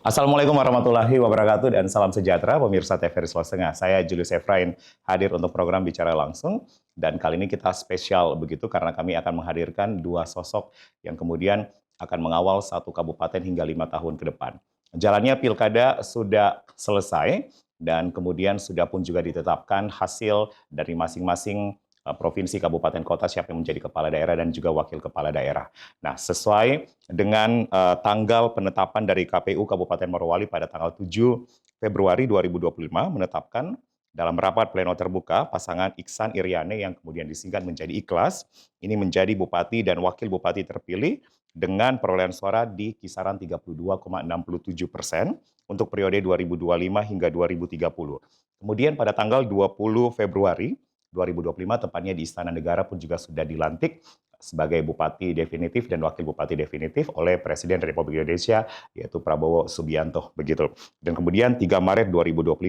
Assalamualaikum warahmatullahi wabarakatuh dan salam sejahtera pemirsa TVRI Sulawesi Tengah. Saya Julius Efrain hadir untuk program Bicara Langsung dan kali ini kita spesial begitu karena kami akan menghadirkan dua sosok yang kemudian akan mengawal satu kabupaten hingga 5 tahun ke depan. Jalannya pilkada sudah selesai dan kemudian sudah pun juga ditetapkan hasil dari masing-masing provinsi, kabupaten, kota, siapa yang menjadi kepala daerah dan juga wakil kepala daerah. Nah, sesuai dengan tanggal penetapan dari KPU Kabupaten Morowali pada tanggal 7 Februari 2025 menetapkan dalam rapat pleno terbuka pasangan Iksan Iriane yang kemudian disingkat menjadi Ikhlas, ini menjadi bupati dan wakil bupati terpilih dengan perolehan suara di kisaran 32,67% untuk periode 2025 hingga 2030. Kemudian pada tanggal 20 Februari 2025 tepatnya di Istana Negara pun juga sudah dilantik sebagai bupati definitif dan wakil bupati definitif oleh Presiden Republik Indonesia yaitu Prabowo Subianto begitu. Dan kemudian 3 Maret 2025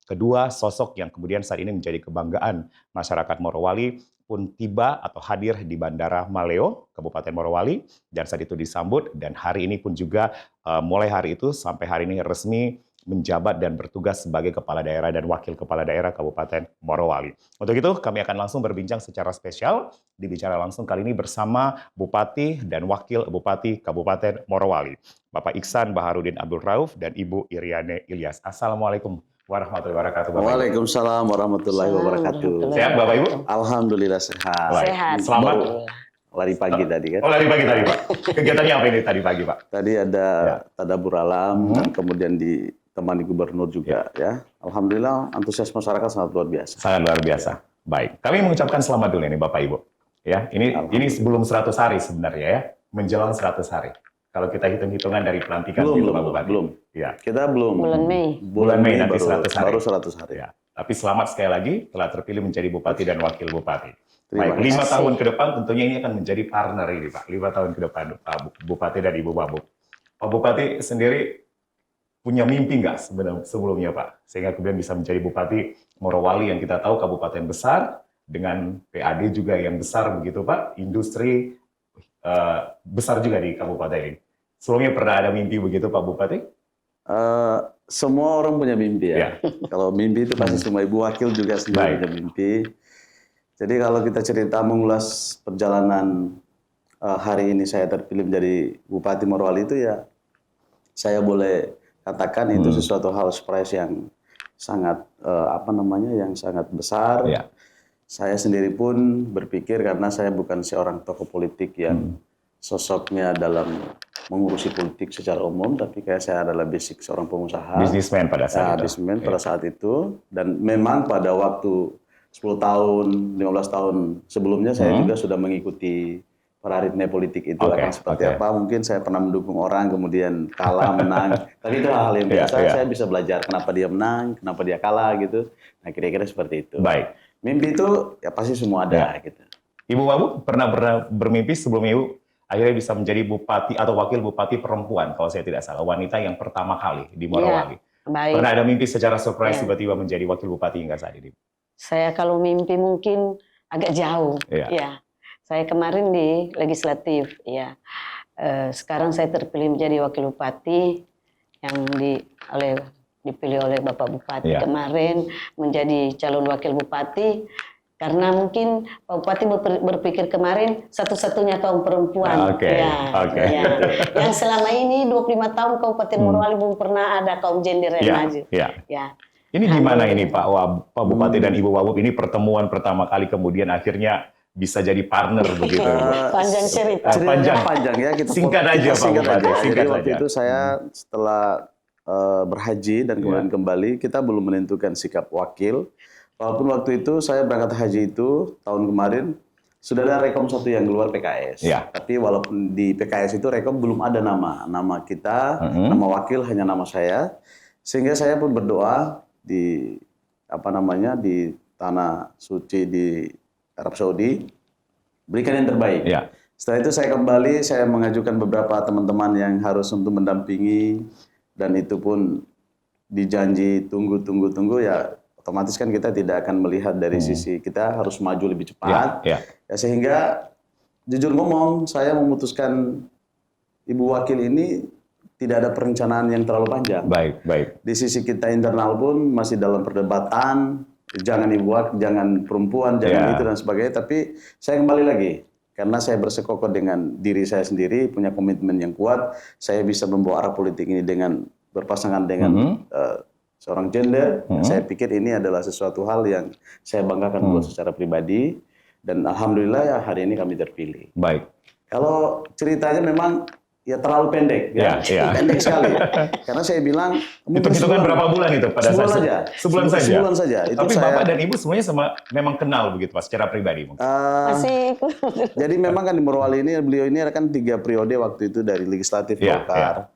kedua sosok yang kemudian saat ini menjadi kebanggaan masyarakat Morowali pun tiba atau hadir di Bandara Maleo, Kabupaten Morowali dan saat itu disambut dan hari ini pun juga mulai hari itu sampai hari ini resmi menjabat dan bertugas sebagai kepala daerah dan wakil kepala daerah Kabupaten Morowali. Untuk itu kami akan langsung berbincang secara spesial di Bicara Langsung kali ini bersama Bupati dan Wakil Bupati Kabupaten Morowali, Bapak Iksan Baharudin Abdul Rauf dan Ibu Iriane Ilyas. Assalamualaikum warahmatullahi wabarakatuh. Bapak Waalaikumsalam warahmatullahi wabarakatuh. Sehat Bapak Ibu? Alhamdulillah sehat. Sehat. Selamat. Lari pagi tadi kan? Oh lari pagi tadi Pak. Kegiatannya apa ini tadi pagi Pak? Tadi ada tadabbur alam dan kemudian ditemani gubernur juga ya. Alhamdulillah antusias masyarakat sangat luar biasa. Sangat luar biasa. Baik, kami mengucapkan selamat dulu nih Bapak Ibu. Ya, ini sebelum 100 hari sebenarnya ya, menjelang 100 hari. Kalau kita hitung-hitungan dari pelantikan belum, Pak Bupati. Belum. Ya. Kita belum. Bulan Mei nanti 100 hari. Baru 100 hari. Ya. Tapi selamat sekali lagi telah terpilih menjadi bupati dan wakil bupati. Terima Baik, 5 kasih. tahun ke depan tentunya ini akan menjadi partner ini Pak. 5 tahun ke depan Pak Bupati dan Ibu Wabub. Pak Bupati sendiri punya mimpi nggak sebelumnya Pak? Sehingga kemudian bisa menjadi Bupati Morowali yang kita tahu kabupaten besar, dengan PAD juga yang besar begitu Pak, industri besar juga di kabupaten ini. Sebelumnya pernah ada mimpi begitu Pak Bupati? Semua orang punya mimpi ya. Kalau mimpi itu pasti semua ibu wakil juga sendiri punya mimpi. Jadi kalau kita cerita mengulas perjalanan hari ini saya terpilih menjadi Bupati Morowali itu ya, saya boleh katakan itu sesuatu hal surprise yang sangat yang sangat besar. Ya. Saya sendiri pun berpikir karena saya bukan seorang tokoh politik yang sosoknya dalam mengurusi politik secara umum, tapi kayak saya adalah basic seorang pengusaha. Bisnismen pada saat itu. Bisnismen pada saat itu. Dan memang pada waktu 10 tahun, 15 tahun sebelumnya saya juga sudah mengikuti paradigma politik itu akan seperti apa. Mungkin saya pernah mendukung orang, kemudian kalah, menang. Tapi itu hal yang biasa, saya bisa belajar kenapa dia menang, kenapa dia kalah gitu. Nah kira-kira seperti itu. Baik. Mimpi itu ya pasti semua ada gitu. Ibu Wabu pernah bermimpi sebelum Ibu akhirnya bisa menjadi bupati atau wakil bupati perempuan kalau saya tidak salah, wanita yang pertama kali di Morowali. Baik. Pernah ada mimpi secara surprise tiba-tiba menjadi wakil bupati hingga saat ini? Saya kalau mimpi mungkin agak jauh. Ya. Saya kemarin di legislatif, ya. Sekarang saya terpilih menjadi wakil bupati yang dipilih oleh Bapak Bupati kemarin menjadi calon wakil bupati. Karena mungkin Pak Bupati berpikir kemarin satu-satunya kaum perempuan. Yang selama ini 25 tahun Kabupaten Morowali belum pernah ada kaum gender yang maju. Ini gimana ini Pak Bupati dan Ibu Wabub ini pertemuan pertama kali kemudian akhirnya bisa jadi partner begitu. Panjang cerita. Panjang ya. Kita singkat aja Pak Bupati. Jadi waktu itu saya setelah berhaji dan kemudian kembali, kita belum menentukan sikap wakil. Walaupun waktu itu saya berangkat haji itu tahun kemarin sudah ada rekom satu yang keluar PKS. Tapi walaupun di PKS itu rekom belum ada nama kita, nama wakil hanya nama saya. Sehingga saya pun berdoa di di tanah suci di Arab Saudi, berikan yang terbaik. Setelah itu saya kembali, saya mengajukan beberapa teman-teman yang harus untuk mendampingi dan itu pun dijanji tunggu ya. Otomatis kan kita tidak akan melihat dari sisi kita harus maju lebih cepat. Ya, sehingga jujur ngomong saya memutuskan Ibu Wakil ini tidak ada perencanaan yang terlalu panjang. Baik, baik. Di sisi kita internal pun masih dalam perdebatan, jangan ibu, jangan perempuan, jangan itu dan sebagainya. Tapi saya kembali lagi, karena saya bersekongkol dengan diri saya sendiri, punya komitmen yang kuat, saya bisa membawa arah politik ini dengan berpasangan dengan seorang gender. Saya pikir ini adalah sesuatu hal yang saya banggakan buat secara pribadi, dan alhamdulillah ya hari ini kami terpilih. Baik. Kalau ceritanya memang ya terlalu pendek, pendek sekali. Karena saya bilang hitung-hitungan berapa bulan itu pada sebulan saat saja. Sebulan saja. Sebulan saja. Itu tapi saya, Bapak dan Ibu semuanya memang kenal begitu Pak secara pribadi mungkin. Masih. Jadi memang kan di Morowali ini beliau ini kan 3 periode waktu itu dari legislatif Golkar.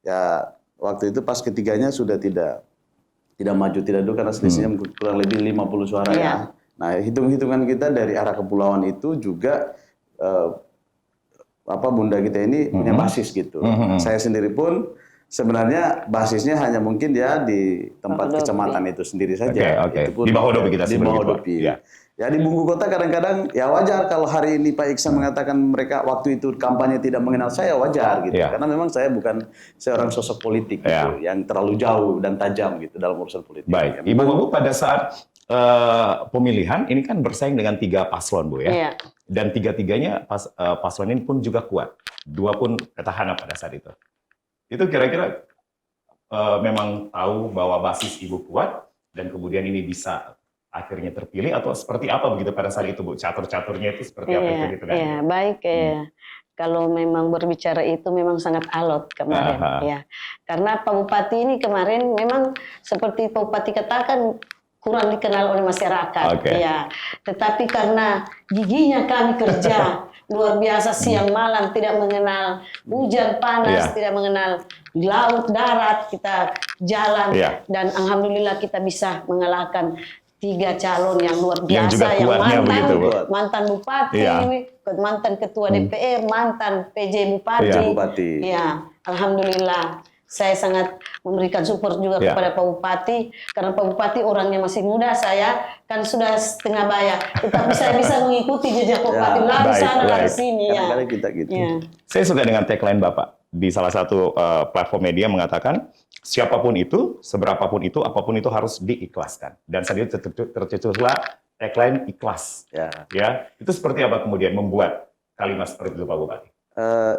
Ya waktu itu pas ketiganya sudah tidak maju, tidak dulu karena selisihnya kurang lebih 50 suara ya. Nah, hitung-hitungan kita dari arah kepulauan itu juga Bunda kita ini punya basis gitu. Saya sendiri pun sebenarnya basisnya hanya mungkin ya di tempat kecamatan itu sendiri saja. Oke. Itu pun Di Bahodopi kita di Bahodopi. Ya di Bungku Kota kadang-kadang ya wajar kalau hari ini Pak Iksan mengatakan mereka waktu itu kampanye tidak mengenal saya, wajar gitu. Karena memang saya bukan seorang sosok politik gitu, yang terlalu jauh dan tajam gitu dalam urusan politik. Baik, Ibu pada saat pemilihan ini kan bersaing dengan 3 paslon Bu ya. Dan 3-tiganya paslon ini pun juga kuat. 2 pun petahana pada saat itu. Itu kira-kira memang tahu bahwa basis Ibu kuat dan kemudian ini bisa akhirnya terpilih atau seperti apa begitu pada saat itu Bu? Catur-caturnya itu seperti apa itu gitu kan? Iya, baik kalau memang berbicara itu memang sangat alot kemarin ya. Karena Pak Bupati ini kemarin memang seperti Pak Bupati katakan kurang dikenal oleh masyarakat ya. Tetapi karena giginya kami kerja luar biasa siang malam, tidak mengenal hujan panas, tidak mengenal laut darat, kita jalan dan alhamdulillah kita bisa mengalahkan 3 calon yang luar biasa, yang mantan bupati, mantan ketua DPR, mantan PJ bupati. Ya, alhamdulillah. Saya sangat memberikan support juga kepada Pak Bupati, karena Pak Bupati orangnya masih muda, saya kan sudah setengah baya, tetapi saya bisa mengikuti jejak Pak Bupati lari sana lari sini ya. Kita gitu. Saya suka dengan tagline Bapak di salah satu platform media mengatakan siapapun itu, seberapapun itu, apapun itu harus diikhlaskan. Dan saat itu tercetuslah tagline ikhlas. Ya, itu seperti apa kemudian membuat kalimat seperti itu Pak Bupati?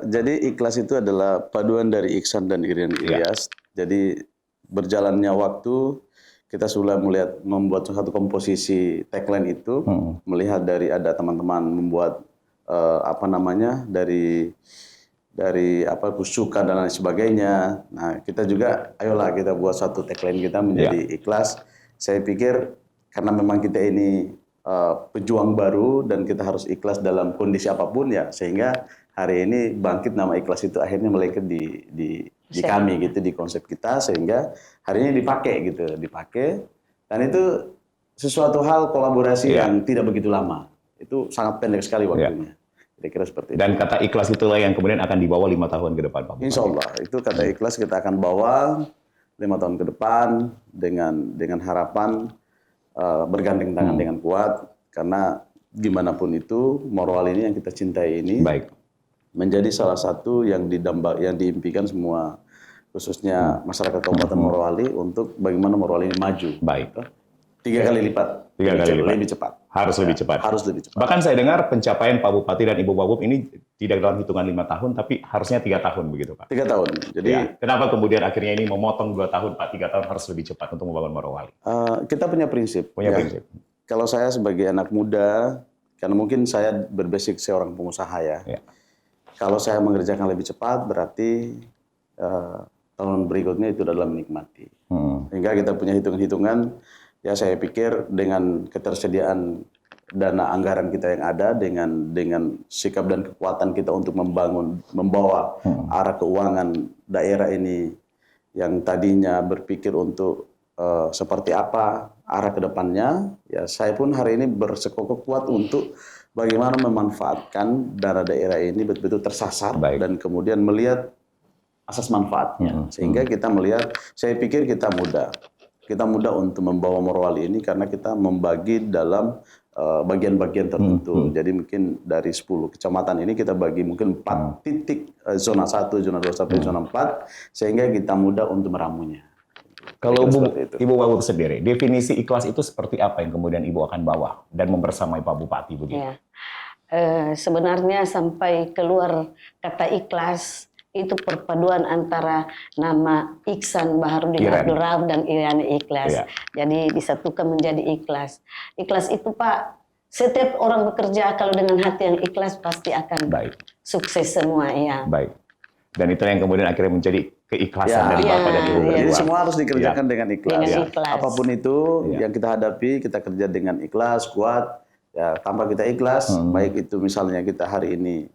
Jadi ikhlas itu adalah paduan dari Iksan dan Irian Ilyas. Jadi berjalannya waktu kita sudah membuat satu komposisi tagline itu, melihat dari ada teman-teman membuat dari kusuka dan lain sebagainya. Nah kita juga ayolah kita buat satu tagline kita menjadi ikhlas. Saya pikir karena memang kita ini pejuang baru dan kita harus ikhlas dalam kondisi apapun ya, sehingga hari ini bangkit nama ikhlas itu akhirnya melengket di kami gitu, di konsep kita, sehingga hari ini dipakai dan itu sesuatu hal kolaborasi yang tidak begitu lama, itu sangat pendek sekali waktunya. Kira-kira seperti itu. Dan kata ikhlas itulah yang kemudian akan dibawa 5 tahun ke depan Pak Bupati. Insya Allah itu kata ikhlas kita akan bawa 5 tahun ke depan dengan harapan bergandeng tangan dengan kuat, karena gimana pun itu Morowali ini yang kita cintai ini menjadi salah satu yang diimpikan semua, khususnya masyarakat Kabupaten Morowali, untuk bagaimana Morowali ini maju. 3 kali lipat. Lebih cepat. Harus lebih cepat. Harus lebih cepat. Bahkan saya dengar pencapaian Pak Bupati dan Ibu Wagub ini tidak dalam hitungan 5 tahun, tapi harusnya 3 tahun begitu Pak. 3 tahun. Jadi kenapa kemudian akhirnya ini memotong 2 tahun Pak, 3 tahun harus lebih cepat untuk membangun Morowali? Kita punya prinsip. Prinsip. Kalau saya sebagai anak muda, karena mungkin saya berbasic seorang pengusaha ya. Kalau saya mengerjakan lebih cepat, berarti tahun berikutnya itu adalah menikmati. Sehingga kita punya hitung-hitungan, ya saya pikir dengan ketersediaan dana anggaran kita yang ada, dengan sikap dan kekuatan kita untuk membawa arah keuangan daerah ini yang tadinya berpikir untuk seperti apa arah ke depannya, ya saya pun hari ini bersekongkol kuat untuk bagaimana memanfaatkan dana daerah ini betul-betul tersasar dan kemudian melihat asas manfaatnya. Sehingga kita melihat, saya pikir kita mudah untuk membawa Morowali ini karena kita membagi dalam bagian-bagian tertentu. Jadi mungkin dari 10 kecamatan ini kita bagi mungkin 4 titik zona 1, zona 2 sampai zona 4 sehingga kita mudah untuk meramunya. Kalau Ibu Wawub sendiri, definisi ikhlas itu seperti apa yang kemudian Ibu akan bawa dan membersamai Pak Bupati begitu? Ya. Sebenarnya sampai keluar kata ikhlas itu perpaduan antara nama Iksan Baharudin Abdurrahman dan Iriani Ikhlas. Ya. Jadi disatukan menjadi ikhlas. Ikhlas itu Pak, setiap orang bekerja kalau dengan hati yang ikhlas pasti akan sukses semua ya. Baik. Dan itu yang kemudian akhirnya menjadi keikhlasan dari Bapak dan Ibu berdua. Jadi semua harus dikerjakan dengan ikhlas. Dengan ikhlas. Apapun itu yang kita hadapi, kita kerja dengan ikhlas, kuat. Ya, tanpa kita ikhlas, baik itu misalnya kita hari ini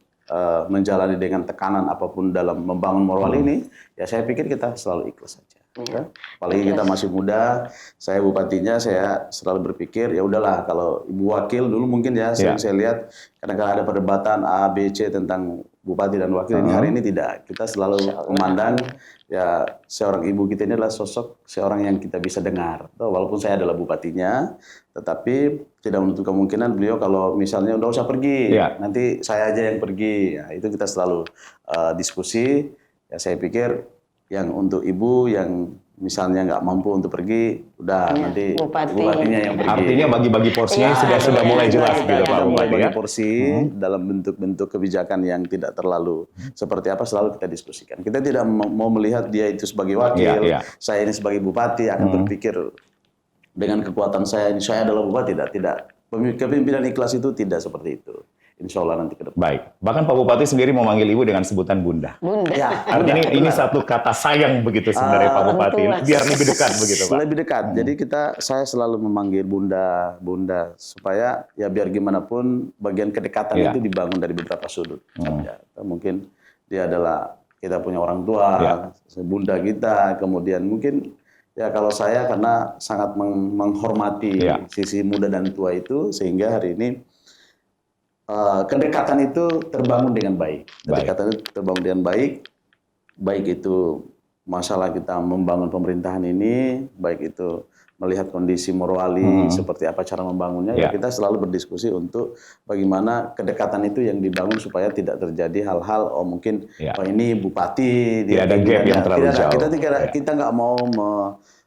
menjalani dengan tekanan apapun dalam membangun Morowali ini, ya saya pikir kita selalu ikhlas saja. Ya. Apalagi kita masih muda, saya bupatinya, saya selalu berpikir ya udahlah kalau ibu wakil dulu mungkin ya saya lihat kadang-kadang ada perdebatan A, B, C tentang bupati dan wakil ini. Hari ini tidak, kita selalu memandang ya seorang ibu kita ini adalah sosok seorang yang kita bisa dengar. Walaupun saya adalah bupatinya, tetapi tidak menutup kemungkinan beliau kalau misalnya udah usah pergi, nanti saya aja yang pergi. Ya, itu kita selalu diskusi. Ya saya pikir yang untuk ibu yang misalnya nggak mampu untuk pergi, udah nanti bupatinya yang pergi. Artinya bagi-bagi porsinya sudah mulai jelas gitu Pak Bupati ya. Porsi dalam bentuk-bentuk kebijakan yang tidak terlalu seperti apa selalu kita diskusikan. Kita tidak mau melihat dia itu sebagai wakil, saya ini sebagai bupati akan berpikir dengan kekuatan saya ini saya adalah bupati, tidak. Kepemimpinan ikhlas itu tidak seperti itu. Insya Allah nanti ke depan. Baik. Bahkan Pak Bupati sendiri memanggil Ibu dengan sebutan Bunda. Bunda. Ya, artinya ini satu kata sayang begitu sebenarnya Pak Bupati. Biar lebih dekat begitu Pak. Lebih dekat. Jadi saya selalu memanggil Bunda, Bunda supaya ya biar gimana pun bagian kedekatan itu dibangun dari beberapa sudut. Ya, mungkin dia adalah kita punya orang tua, Bunda kita, kemudian mungkin ya kalau saya karena sangat menghormati sisi muda dan tua itu sehingga hari ini kedekatan itu terbangun dengan baik. Kedekatan itu terbangun dengan baik. Baik itu masalah kita membangun pemerintahan ini, baik itu melihat kondisi Morowali seperti apa cara membangunnya, ya kita selalu berdiskusi untuk bagaimana kedekatan itu yang dibangun supaya tidak terjadi hal-hal mungkin ini bupati dia ada gap yang terlalu jauh. Kita nggak mau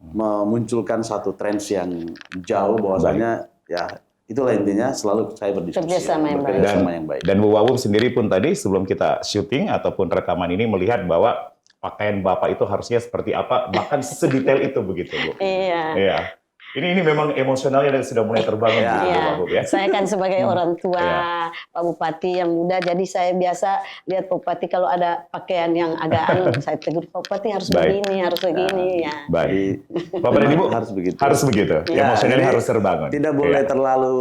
memunculkan satu tren yang jauh bahwasanya ya itulah intinya selalu saya berdiskusi kerjasama yang baik. Dan Bu Wawub sendiri pun tadi sebelum kita syuting ataupun rekaman ini melihat bahwa pakaian Bapak itu harusnya seperti apa, bahkan sedetail itu begitu Bu. Iya. Ini memang emosionalnya sudah mulai terbangun gitu, Bu Wawub ya. Saya kan sebagai orang tua Pak Bupati yang muda, jadi saya biasa lihat Pak Bupati kalau ada pakaian yang agak saya tegur Pak Bupati harus begini, harus begini ya. Baik. Bapak dan Ibu harus begitu. Harus begitu. Emosionalnya harus terbangun. Tidak boleh terlalu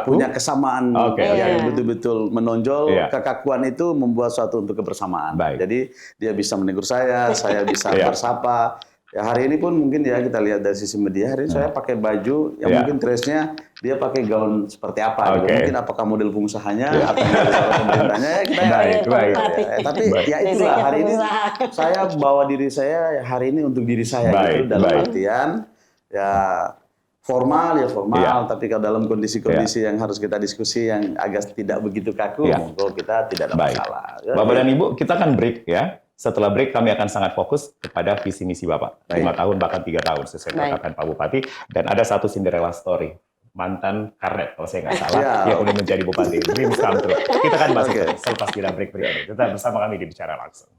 punya kesamaan yang betul-betul menonjol. Kekakuan itu membuat suatu untuk kebersamaan. Jadi dia bisa menegur saya bisa bersapa. Ya hari ini pun mungkin ya kita lihat dari sisi media, hari ini saya pakai baju yang mungkin dressnya dia pakai gaun seperti apa gitu. Mungkin apakah model pengusahanya atau model pemerintahnya ya kita baik. Tapi ya itulah hari ini saya bawa diri saya hari ini untuk diri saya gitu dalam artian ya formal, tapi kalau dalam kondisi-kondisi yang harus kita diskusi yang agak tidak begitu kaku, monggo kita tidak ada masalah. Bapak dan Ibu, kita akan break ya. Setelah break kami akan sangat fokus kepada visi misi Bapak. 5 tahun bahkan 3 tahun sesuai katakan Pak Bupati. Dan ada satu Cinderella story. Mantan Karnet kalau saya nggak salah yang udah menjadi Bupati. Dreams come true. Kita akan bahas itu selepas kita break berikut. Tetap bersama kami di Bicara Langsung.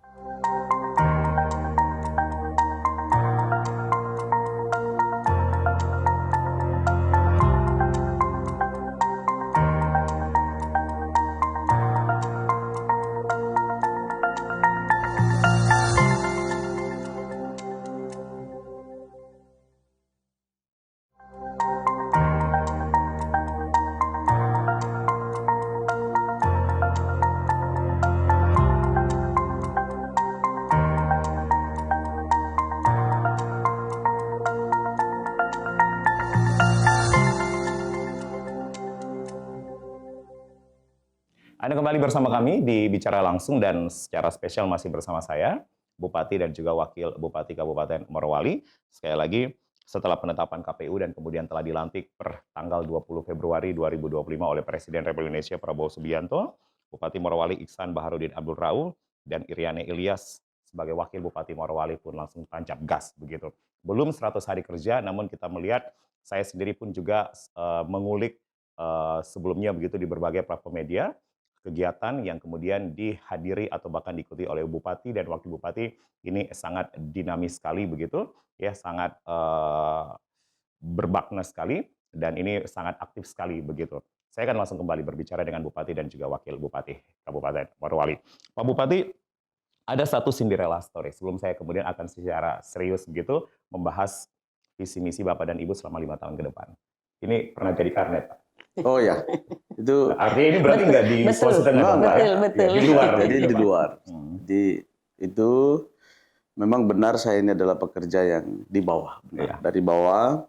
Anda kembali bersama kami di Bicara Langsung dan secara spesial masih bersama saya, Bupati dan juga Wakil Bupati Kabupaten Morowali. Sekali lagi, setelah penetapan KPU dan kemudian telah dilantik per tanggal 20 Februari 2025 oleh Presiden Republik Indonesia Prabowo Subianto, Bupati Morowali Iksan Baharudin Abdul Rauf dan Iriane Ilyas sebagai Wakil Bupati Morowali pun langsung tancap gas begitu. Belum 100 hari kerja, namun kita melihat saya sendiri pun juga mengulik sebelumnya begitu di berbagai platform media kegiatan yang kemudian dihadiri atau bahkan diikuti oleh bupati dan wakil bupati ini sangat dinamis sekali begitu ya, sangat berbakna sekali dan ini sangat aktif sekali begitu. Saya akan langsung kembali berbicara dengan bupati dan juga wakil bupati Kabupaten Morowali. Pak Bupati, ada satu Cinderella story sebelum saya kemudian akan secara serius begitu membahas visi misi Bapak dan Ibu selama 5 tahun ke depan. Ini pernah jadi karnet, Pak. Oh ya, itu Artinya ini berarti nggak di Sulawesi betul. Di luar. jadi gitu, di Pak. luar. Jadi itu memang benar saya ini adalah pekerja yang di bawah, Iya. dari bawah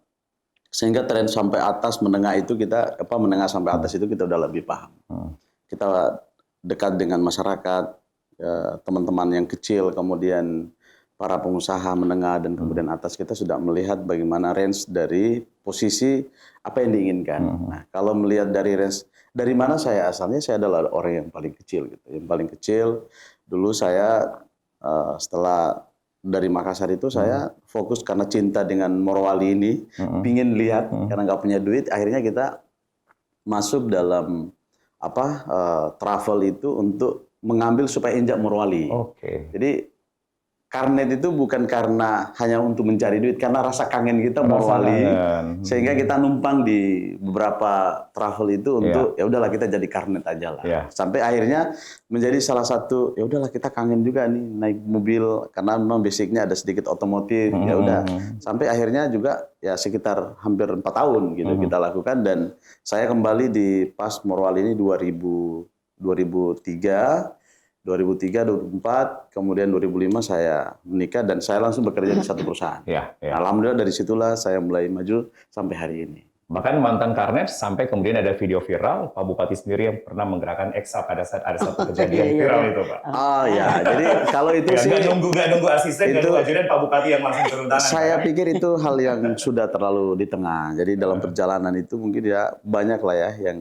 sehingga tren sampai atas menengah itu kita menengah sampai atas itu kita udah lebih paham. Kita dekat dengan masyarakat, teman-teman yang kecil, kemudian para pengusaha menengah dan kemudian atas, kita sudah melihat bagaimana range dari posisi apa yang diinginkan. Nah, kalau melihat dari range dari mana saya asalnya, saya adalah orang yang paling kecil gitu. Yang paling kecil dulu saya setelah dari Makassar itu saya fokus karena cinta dengan Morowali ini, pingin lihat karena nggak punya duit, akhirnya kita masuk dalam travel itu untuk mengambil supaya injak Morowali. Oke. Jadi karnet itu bukan karena hanya untuk mencari duit, karena rasa kangen kita Morowali, sehingga kita numpang di beberapa travel itu untuk ya udahlah kita jadi karnet aja lah. Sampai akhirnya menjadi salah satu ya udahlah kita kangen juga nih naik mobil karena memang basicnya ada sedikit otomotif, ya udah. Sampai akhirnya juga ya sekitar hampir 4 tahun gitu kita lakukan, dan saya kembali di pas Morowali ini 2003, 2004, kemudian 2005 saya menikah dan saya langsung bekerja di satu perusahaan. Alhamdulillah dari situlah saya mulai maju sampai hari ini. Bahkan mantan karnet sampai kemudian ada video viral Pak Bupati sendiri yang pernah menggerakkan Eksa pada saat ada satu kejadian viral itu, Pak. Oh ya, jadi kalau itu sih nggak nunggu asisten, nggak nunggu ajudan, Pak Bupati yang langsung turun tangan. Saya pikir itu hal yang sudah terlalu di tengah. Jadi dalam perjalanan itu mungkin ya banyak lah ya yang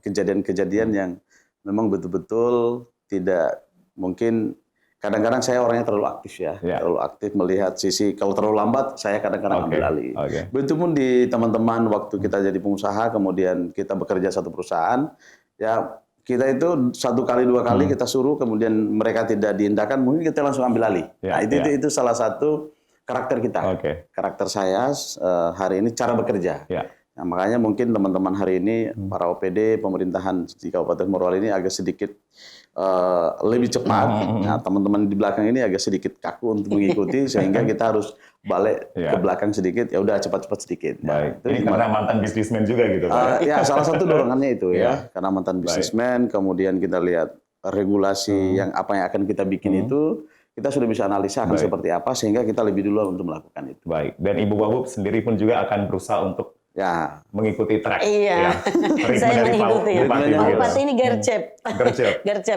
kejadian-kejadian yang memang betul-betul tidak mungkin. Kadang-kadang saya orangnya terlalu aktif terlalu aktif melihat sisi, kalau terlalu lambat saya kadang-kadang ambil alih. Begitu pun di teman-teman waktu kita jadi pengusaha, kemudian kita bekerja satu perusahaan, ya kita itu 1 kali 2 kali kita suruh, kemudian mereka tidak diindahkan, mungkin kita langsung ambil alih. Nah itu salah satu karakter kita, karakter saya hari ini, cara bekerja. Nah, makanya mungkin teman-teman hari ini, para OPD pemerintahan di Kabupaten Morowali ini agak sedikit lebih cepat. Nah, teman-teman di belakang ini agak sedikit kaku untuk mengikuti, sehingga kita harus balik ke belakang sedikit. Ya udah cepat-cepat sedikit. Baik. Ini karena mantan bisnismen juga gitu, Pak. Ya, salah satu dorongannya itu ya, karena mantan bisnismen. Kemudian kita lihat regulasi yang apa yang akan kita bikin itu, kita sudah bisa analisa akan seperti apa, sehingga kita lebih dulu untuk melakukan itu. Baik. Dan Ibu Wahub sendiri pun juga akan berusaha untuk mengikuti track. Saya mengikuti. Pak Bupati ini gercep,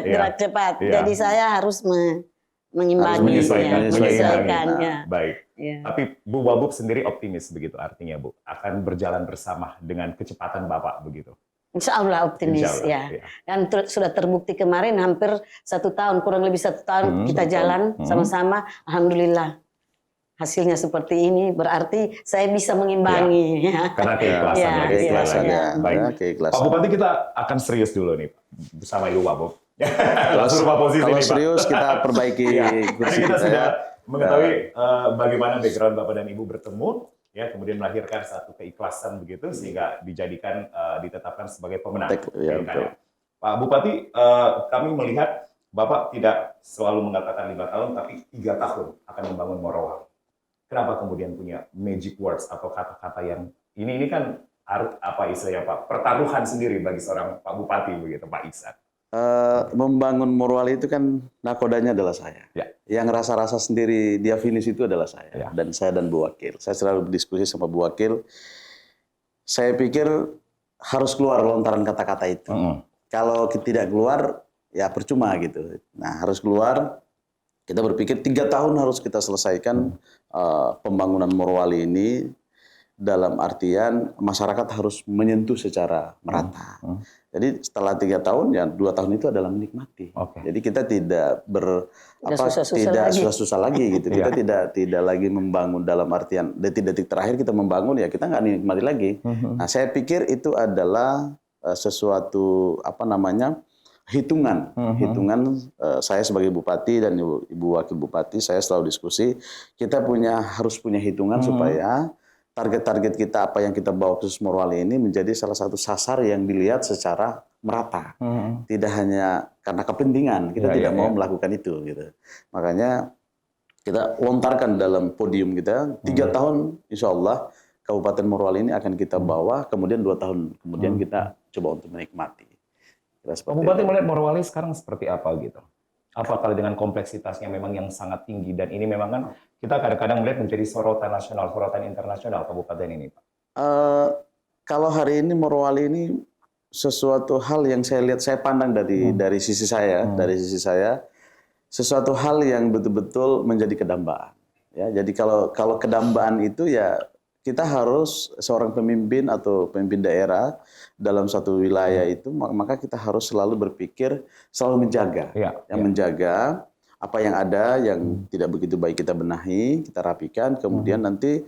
gerak cepat. Jadi saya harus mengimbangi, menyesuaikan. Baik. Tapi Bu Wahub sendiri optimis begitu, artinya Bu akan berjalan bersama dengan kecepatan Bapak begitu. Insya Allah optimis, Dan sudah terbukti kemarin hampir 1 tahun, kurang lebih 1 tahun kita jalan sama-sama. Alhamdulillah. Hasilnya seperti ini, berarti saya bisa mengimbangi. Karena keikhlasannya. Baik. Pak Bupati, kita akan serius dulu nih bersama Ibu Wahub. Kalau serius kita perbaiki kursi kita sudah mengetahui bagaimana background Bapak dan Ibu bertemu, kemudian melahirkan satu keikhlasan begitu sehingga dijadikan ditetapkan sebagai pemenang. Pak Bupati, kami melihat Bapak tidak selalu mengatakan 5 tahun, tapi 3 tahun akan membangun Morowali. Kenapa kemudian punya magic words atau kata-kata yang ini kan apa istilahnya Pak, pertaruhan sendiri bagi seorang Pak Bupati begitu, Pak Iksan? Membangun Morowali itu kan nakodanya adalah saya. Yang rasa-rasa sendiri dia finish itu adalah saya. Dan saya dan Bu Wakil. Saya selalu berdiskusi sama Bu Wakil. Saya pikir harus keluar lontaran kata-kata itu. Kalau tidak keluar, ya percuma gitu. Nah, harus keluar. Kita berpikir 3 tahun harus kita selesaikan pembangunan Morowali ini. dalam artian masyarakat harus menyentuh secara merata. Jadi setelah 3 tahun, ya 2 tahun itu adalah menikmati. Jadi kita tidak susah-susah lagi gitu. Kita tidak lagi membangun dalam artian detik-detik terakhir kita membangun, ya kita nggak nikmati lagi. Nah, saya pikir itu adalah sesuatu hitungan. Saya sebagai bupati dan ibu wakil bupati, saya selalu diskusi, kita harus punya hitungan supaya target-target kita, apa yang kita bawa khusus Morowali ini menjadi salah satu sasar yang dilihat secara merata. Tidak hanya karena kepentingan, kita tidak mau melakukan itu gitu. Makanya kita lontarkan dalam podium kita 3 tahun, insya Allah Kabupaten Morowali ini akan kita bawa, kemudian 2 tahun kemudian kita coba untuk menikmati. Pak Bupati melihat Morowali sekarang seperti apa gitu? Apa kalau dengan kompleksitasnya memang yang sangat tinggi, dan ini memang kan kita kadang-kadang melihat menjadi sorotan nasional, sorotan internasional kabupaten ini, Pak? Kalau hari ini Morowali ini sesuatu hal yang saya lihat, saya pandang dari sisi saya, sesuatu hal yang betul-betul menjadi kedambaan. Ya, jadi kalau kedambaan itu ya kita harus seorang pemimpin atau pemimpin daerah dalam satu wilayah itu, maka kita harus selalu berpikir, selalu menjaga, menjaga apa yang ada yang tidak begitu baik kita benahi, kita rapikan, kemudian nanti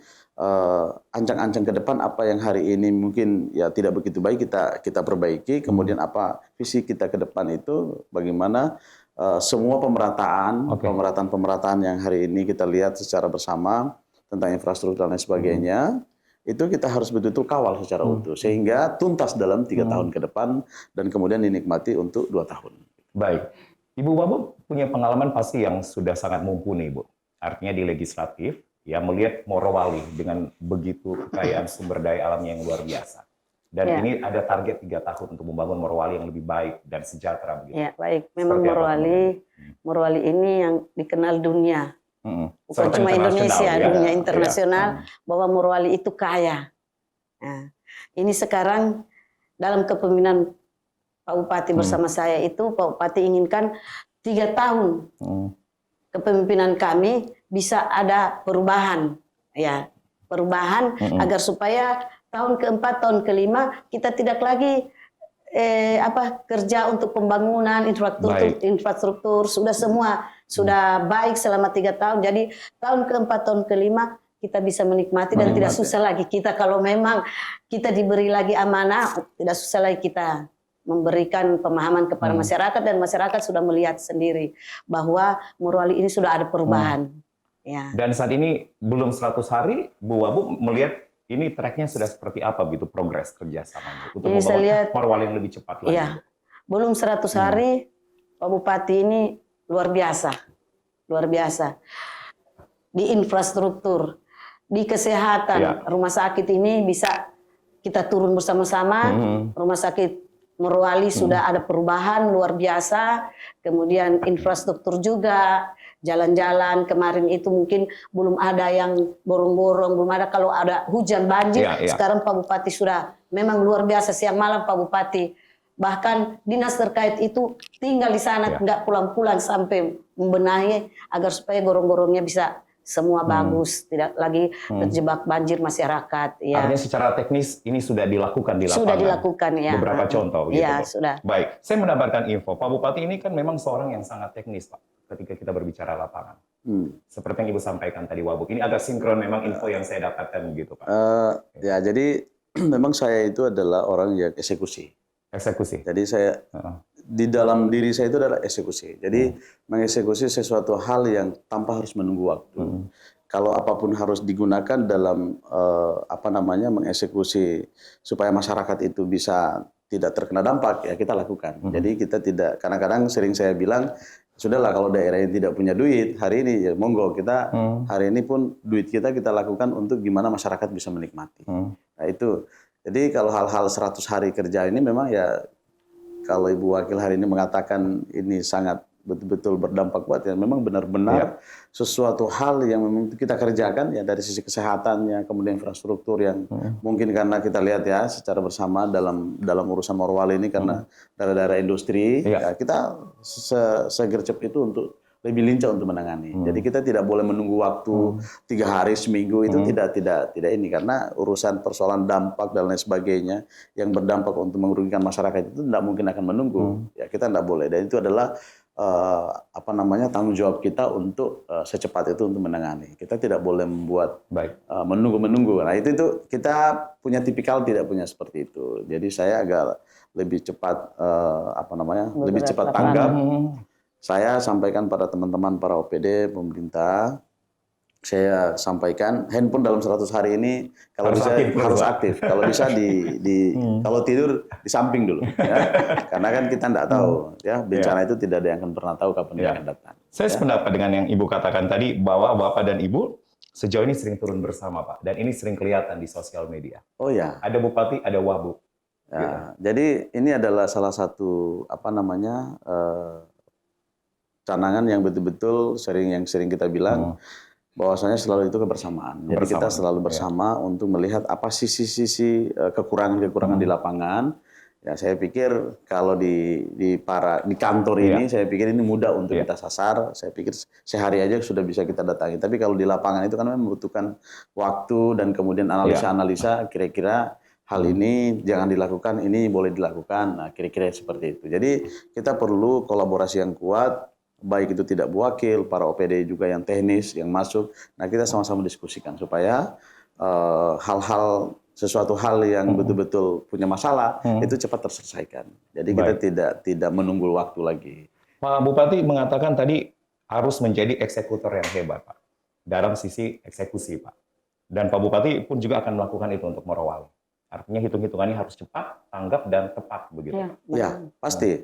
ancang-ancang ke depan apa yang hari ini mungkin ya tidak begitu baik kita perbaiki, kemudian apa visi kita ke depan itu bagaimana semua pemerataan yang hari ini kita lihat secara bersama tentang infrastruktur dan lain sebagainya, itu kita harus betul-betul kawal secara utuh sehingga tuntas dalam 3 tahun ke depan dan kemudian dinikmati untuk 2 tahun. Baik, Ibu Wabub punya pengalaman pasti yang sudah sangat mumpuni, Bu. Artinya di legislatif, ya melihat Morowali dengan begitu kekayaan sumber daya alamnya yang luar biasa. Dan ini ada target 3 tahun untuk membangun Morowali yang lebih baik dan sejahtera begitu. Ya, baik. Memang Morowali ini yang dikenal dunia. Bukan cuma Indonesia, dunia internasional, bahwa Morowali itu kaya. Nah, ini sekarang dalam kepemimpinan Pak Bupati bersama saya itu, Pak Bupati inginkan 3 tahun kepemimpinan kami bisa ada perubahan, ya perubahan agar supaya tahun keempat, tahun kelima kita tidak lagi kerja untuk pembangunan infrastruktur sudah baik selama 3 tahun. Jadi tahun keempat, tahun kelima kita bisa menikmati dan tidak susah lagi kita, kalau memang kita diberi lagi amanah, tidak susah lagi kita memberikan pemahaman kepada masyarakat, dan masyarakat sudah melihat sendiri bahwa Morowali ini sudah ada perubahan. Ya. Dan saat ini belum 100 hari, Bu Wabub melihat ini tracknya sudah seperti apa gitu, progres kerjasamanya untuk membawa Morowali yang lebih cepat lagi. Iya, belum 100 hari Pak Bupati ini luar biasa, di infrastruktur, di kesehatan, rumah sakit ini bisa kita turun bersama-sama. Rumah sakit Morowali sudah ada perubahan luar biasa, kemudian infrastruktur juga, jalan-jalan kemarin itu mungkin belum ada yang borong-borong, belum ada kalau ada hujan banjir. Sekarang Pak Bupati sudah memang luar biasa, siang malam Pak Bupati. Bahkan dinas terkait itu tinggal di sana, tidak pulang-pulang sampai membenahi agar supaya gorong-gorongnya bisa semua bagus, tidak lagi terjebak banjir masyarakat. Ya. Artinya secara teknis ini sudah dilakukan di lapangan. Sudah dilakukan, ya. Beberapa contoh gitu. Ya, sudah. Baik, saya mendapatkan info, Pak Bupati ini kan memang seorang yang sangat teknis, Pak, ketika kita berbicara lapangan. Seperti yang Ibu sampaikan tadi, Wabub. Ini agak sinkron memang info yang saya dapatkan gitu, Pak. Ya, jadi memang saya itu adalah orang yang eksekusi. Jadi saya di dalam diri saya itu adalah eksekusi. Jadi mengeksekusi sesuatu hal yang tanpa harus menunggu waktu. Kalau apapun harus digunakan dalam mengeksekusi supaya masyarakat itu bisa tidak terkena dampak, ya kita lakukan. Jadi kita tidak, kadang-kadang sering saya bilang, sudahlah kalau daerah yang tidak punya duit hari ini, ya monggo kita hari ini pun duit kita lakukan untuk gimana masyarakat bisa menikmati. Nah itu. Jadi kalau hal-hal 100 hari kerja ini memang ya, kalau Ibu Wakil hari ini mengatakan ini sangat betul-betul berdampak kuat, ya memang benar-benar sesuatu hal yang memang kita kerjakan ya, dari sisi kesehatannya, kemudian infrastruktur yang mungkin karena kita lihat ya secara bersama dalam urusan Morowali ini karena daerah-daerah industri, ya kita segercep itu untuk lebih lincah untuk menangani. Jadi kita tidak boleh menunggu waktu 3 hari, seminggu itu tidak ini, karena urusan persoalan dampak dan lain sebagainya yang berdampak untuk merugikan masyarakat itu tidak mungkin akan menunggu. Ya kita tidak boleh, dan itu adalah tanggung jawab kita untuk secepat itu untuk menangani. Kita tidak boleh membuat menunggu. Nah itu kita punya tipikal tidak punya seperti itu. Jadi saya agak lebih cepat lebih cepat tanggap. Saya sampaikan pada teman-teman para OPD pemerintah, saya sampaikan handphone dalam 100 hari ini kalau harus bisa aktif, harus aktif. Kalau bisa kalau tidur di samping dulu, ya. Karena kan kita tidak tahu, ya bencana itu tidak ada yang akan pernah tahu kapan dia akan datang. Saya sependapat dengan yang Ibu katakan tadi bahwa Bapak dan Ibu sejauh ini sering turun bersama, Pak, dan ini sering kelihatan di sosial media. Oh ya. Ada Bupati, ada Wabub. Ya, jadi ini adalah salah satu canangan yang betul-betul sering kita bilang bahwasanya selalu itu kebersamaan. Jadi kita selalu bersama untuk melihat apa sisi-sisi kekurangan-kekurangan di lapangan. Ya saya pikir kalau di kantor ini saya pikir ini mudah untuk kita sasar. Saya pikir sehari aja sudah bisa kita datangi. Tapi kalau di lapangan itu kan membutuhkan waktu dan kemudian analisa-analisa kira-kira hal ini jangan dilakukan, ini boleh dilakukan. Nah, kira-kira seperti itu. Jadi kita perlu kolaborasi yang kuat, baik itu tidak wakil, para OPD juga yang teknis, yang masuk. Nah, kita sama-sama diskusikan supaya sesuatu hal yang betul-betul punya masalah itu cepat terselesaikan. Jadi kita tidak menunggu waktu lagi. Pak Bupati mengatakan tadi harus menjadi eksekutor yang hebat, Pak, dalam sisi eksekusi, Pak. Dan Pak Bupati pun juga akan melakukan itu untuk Morowali. Artinya hitung-hitungannya harus cepat, tanggap, dan tepat begitu. Ya, pasti.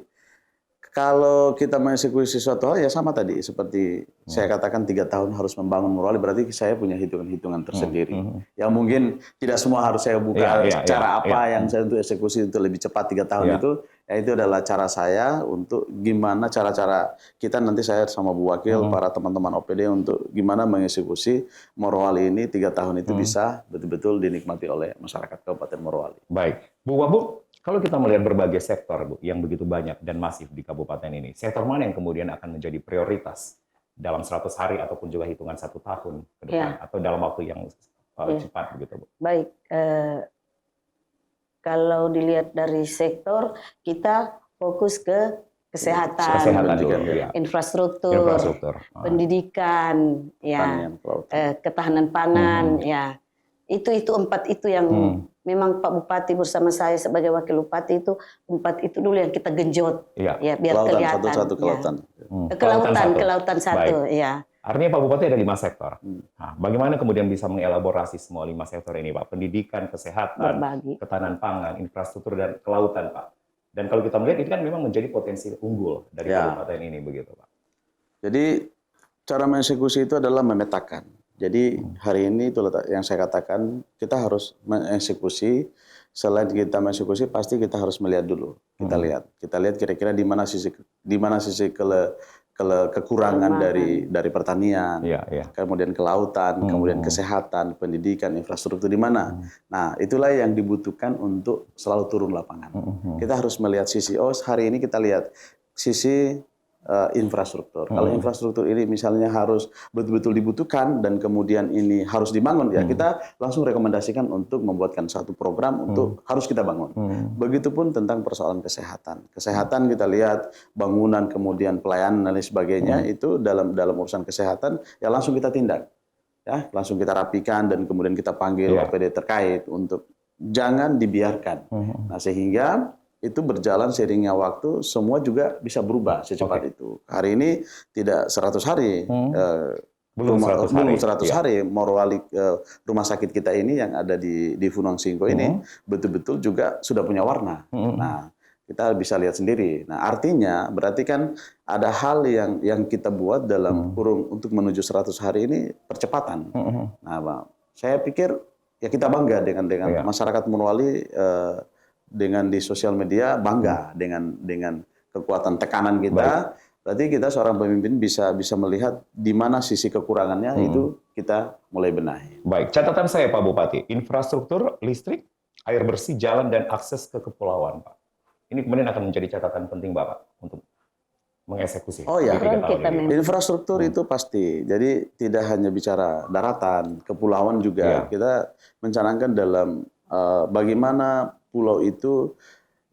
Kalau kita mengeksekusi sesuatu hal ya sama tadi seperti saya katakan 3 tahun harus membangun Morowali, berarti saya punya hitungan-hitungan tersendiri. Ya mungkin tidak semua harus saya buka cara apa yang saya untuk eksekusi untuk lebih cepat 3 tahun itu. Ya itu adalah cara saya untuk gimana cara-cara kita nanti saya sama Bu Wakil, para teman-teman OPD untuk gimana mengeksekusi Morowali ini 3 tahun itu bisa betul-betul dinikmati oleh masyarakat Kabupaten Morowali. Baik, Bu Wabub. Kalau kita melihat berbagai sektor, Bu, yang begitu banyak dan masif di kabupaten ini, sektor mana yang kemudian akan menjadi prioritas dalam 100 hari ataupun juga hitungan 1 tahun ke depan atau dalam waktu yang cepat begitu, Bu? Baik, kalau dilihat dari sektor, kita fokus ke kesehatan juga, infrastruktur, pendidikan, ketahanan pangan, itu 4 itu yang memang Pak Bupati bersama saya sebagai Wakil Bupati itu 4 itu dulu yang kita genjot, biar kelihatan. Satu kelautan. Kelautan satu, ya. Artinya Pak Bupati ada 5 sektor. Nah, bagaimana kemudian bisa mengelaborasi semua 5 sektor ini, Pak? Pendidikan, kesehatan, ketahanan pangan, infrastruktur, dan kelautan, Pak. Dan kalau kita melihat itu kan memang menjadi potensi unggul dari kabupaten ini, begitu, Pak. Jadi cara mengeksekusi itu adalah memetakan. Jadi hari ini itu yang saya katakan, kita harus mengeksekusi. Selain kita mengeksekusi, pasti kita harus melihat dulu. Kita lihat kira-kira di mana sisi kekurangan dari pertanian, kemudian kelautan, kemudian kesehatan, pendidikan, infrastruktur di mana. Nah, itulah yang dibutuhkan untuk selalu turun lapangan. Kita harus melihat sisi, hari ini kita lihat sisi infrastruktur. Kalau infrastruktur ini misalnya harus betul-betul dibutuhkan dan kemudian ini harus dibangun, ya kita langsung rekomendasikan untuk membuatkan satu program untuk harus kita bangun. Begitupun tentang persoalan kesehatan. Kesehatan kita lihat bangunan, kemudian pelayanan dan lain sebagainya itu dalam urusan kesehatan ya langsung kita tindak. Ya, langsung kita rapikan dan kemudian kita panggil OPD terkait untuk jangan dibiarkan. Nah, sehingga itu berjalan seiringnya waktu, semua juga bisa berubah secepat itu. Hari ini tidak 100 hari, belum 100 hari, Morowali rumah sakit kita ini yang ada di Funang Singko ini betul-betul juga sudah punya warna. Nah, kita bisa lihat sendiri. Nah, artinya berarti kan ada hal yang kita buat dalam kurung untuk menuju 100 hari ini percepatan. Nah, saya pikir ya kita bangga dengan masyarakat Morowali. Dengan di sosial media bangga dengan kekuatan tekanan kita. Berarti kita seorang pemimpin bisa melihat di mana sisi kekurangannya itu kita mulai benahi. Baik, catatan saya Pak Bupati, infrastruktur listrik, air bersih, jalan dan akses ke kepulauan, Pak. Ini kemudian akan menjadi catatan penting Bapak untuk mengeksekusi Oh ya, di 3 tahun kita ini? infrastruktur itu pasti. Jadi tidak hanya bicara daratan, kepulauan juga. Iya. Kita mencanangkan dalam bagaimana pulau itu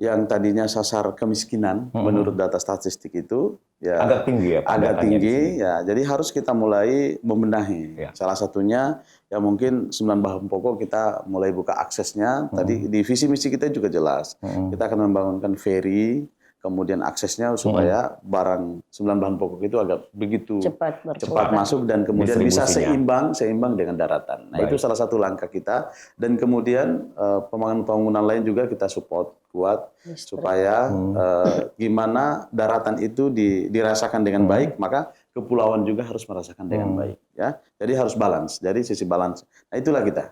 yang tadinya sasar kemiskinan menurut data statistik itu ya Agak tinggi ya Pak, agak datanya di tinggi sini. ya. Jadi harus kita mulai membenahi. Iya. Salah satunya ya mungkin 9 bahan pokok kita mulai buka aksesnya. Tadi di visi misi kita juga jelas. Kita akan membangunkan ferry, kemudian aksesnya supaya barang 9 bahan pokok itu agak begitu cepat masuk dan kemudian bisa seimbang dengan daratan. Nah, itu salah satu langkah kita. Dan kemudian pembangunan lain juga kita support kuat supaya gimana daratan itu dirasakan dengan baik, maka kepulauan juga harus merasakan dengan baik, ya. Jadi harus balance, dari sisi balance. Nah, itulah kita.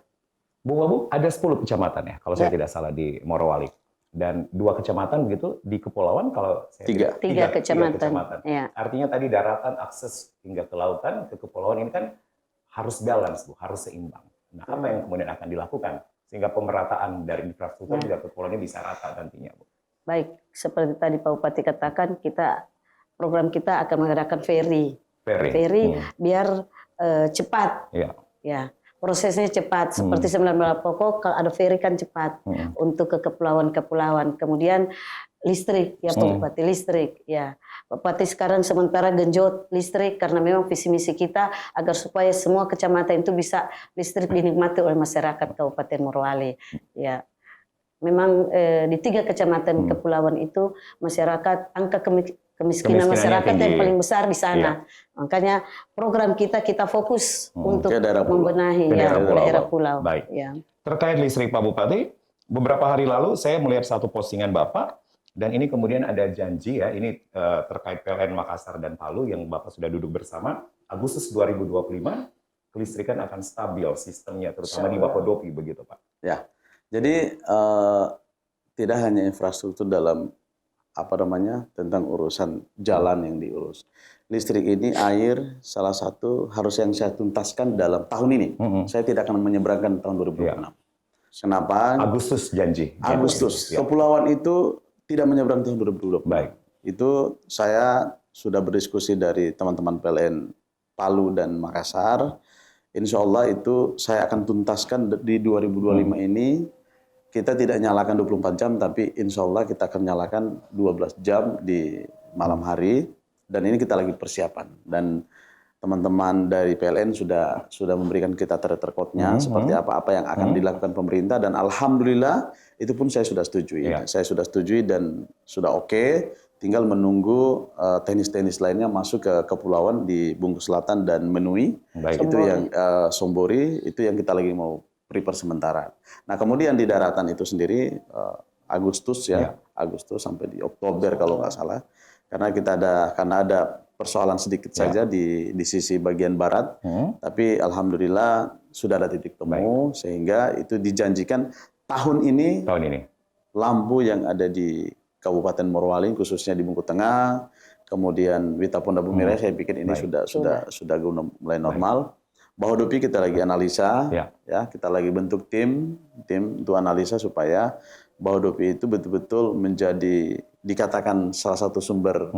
Bu Wabu, ada 10 kecamatan ya, kalau saya tidak salah di Morowali. Dan 2 kecamatan begitu di kepulauan, kalau saya tiga kecamatan. Ya. Artinya tadi daratan, akses hingga ke lautan, ke kepulauan ini kan harus balance, Bu, harus seimbang. Nah, apa yang kemudian akan dilakukan sehingga pemerataan dari infrastruktur hingga kepulauan ini bisa rata nantinya, Bu? Baik, seperti tadi Pak Bupati katakan, program kita akan mengadakan ferry biar cepat. Ya. Prosesnya cepat, seperti 9 bahan pokok, kalau ada ferry kan cepat untuk ke kepulauan-kepulauan. Kemudian listrik, ya Pak Bupati, listrik. Ya, Pak Bupati sekarang sementara genjot listrik karena memang visi misi kita agar supaya semua kecamatan itu bisa listrik dinikmati oleh masyarakat Kabupaten Morowali. Ya, memang di 3 kecamatan kepulauan itu masyarakat angka kemiskinan masyarakat yang paling besar di sana. Makanya program kita fokus untuk membenahi daerah pulau. Baik. Ya. Terkait listrik Pak Bupati, beberapa hari lalu saya melihat satu postingan Bapak dan ini kemudian ada janji ya, ini terkait PLN Makassar dan Palu yang Bapak sudah duduk bersama, Agustus 2025 kelistrikan akan stabil sistemnya terutama di Bahodopi begitu Pak. Ya. Jadi tidak hanya infrastruktur dalam tentang urusan jalan yang diurus. Listrik ini, air, salah satu harus yang saya tuntaskan dalam tahun ini. Saya tidak akan menyeberangkan tahun 2026. Kenapa? Agustus janji. Agustus. Kepulauan itu tidak menyeberang tahun 2026. Baik. Itu saya sudah berdiskusi dari teman-teman PLN Palu dan Makassar. Insya Allah itu saya akan tuntaskan di 2025 ini. Kita tidak nyalakan 24 jam, tapi insya Allah kita akan nyalakan 12 jam di malam hari. Dan ini kita lagi persiapan. Dan teman-teman dari PLN sudah memberikan kita track-recordnya seperti apa yang akan dilakukan pemerintah. Dan alhamdulillah itu pun saya sudah setujui. Saya sudah setujui dan sudah oke. Tinggal menunggu teknis-teknis lainnya masuk ke kepulauan di Bungkus Selatan dan Menui. Itu yang Sombori, itu yang kita lagi mau prepare sementara. Nah, kemudian di daratan itu sendiri Agustus Agustus sampai di Oktober kalau nggak salah. Karena ada persoalan sedikit saja di sisi bagian barat, tapi alhamdulillah sudah ada titik temu sehingga itu dijanjikan tahun ini lampu yang ada di Kabupaten Morowali khususnya di Bungku Tengah, kemudian Wita Ponda Bumilai saya pikir ini sudah mulai normal. Bahodopi kita lagi analisa, ya kita lagi bentuk tim untuk analisa supaya Bahodopi itu betul-betul menjadi dikatakan salah satu sumber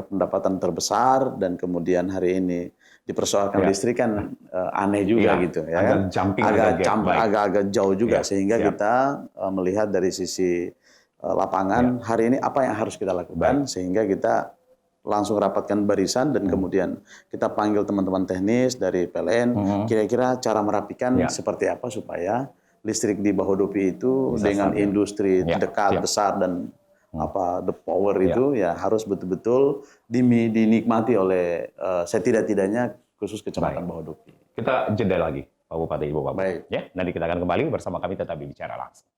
pendapatan terbesar dan kemudian hari ini dipersoalkan listrik kan aneh juga gitu ya, agak jauh juga sehingga kita melihat dari sisi lapangan hari ini apa yang harus kita lakukan sehingga kita langsung rapatkan barisan dan kemudian kita panggil teman-teman teknis dari PLN, kira-kira cara merapikan seperti apa supaya listrik di Bahodopi itu bisa dengan industri dekat besar dan the power itu ya harus betul-betul dinikmati oleh setidak-tidaknya khusus Kecamatan Bahodopi. Kita jeda lagi Pak Bupati, Ibu Bapak. Baik. Ya, nanti kita akan kembali bersama kami tetap bicara langsung.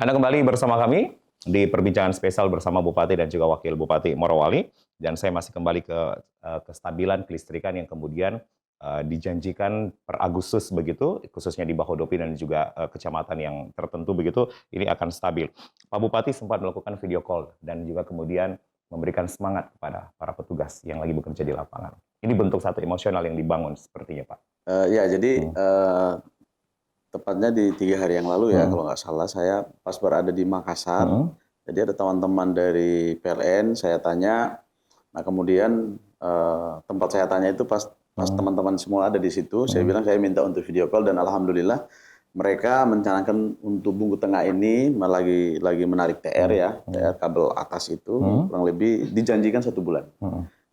Anda kembali bersama kami di perbincangan spesial bersama Bupati dan juga Wakil Bupati Morowali. Dan saya masih kembali ke kestabilan kelistrikan yang kemudian dijanjikan per Agustus begitu, khususnya di Bahodopi dan juga kecamatan yang tertentu begitu, ini akan stabil. Pak Bupati sempat melakukan video call dan juga kemudian memberikan semangat kepada para petugas yang lagi bekerja di lapangan. Ini bentuk satu emosional yang dibangun sepertinya, Pak. Ya, jadi tepatnya di 3 hari yang lalu ya, kalau nggak salah, saya pas berada di Makassar. Jadi ada teman-teman dari PLN, saya tanya. Nah kemudian tempat saya tanya itu pas teman-teman semua ada di situ, saya bilang saya minta untuk video call dan alhamdulillah mereka mencanangkan untuk Bungku Tengah ini lagi menarik TR ya, TR kabel atas itu kurang lebih dijanjikan 1 bulan.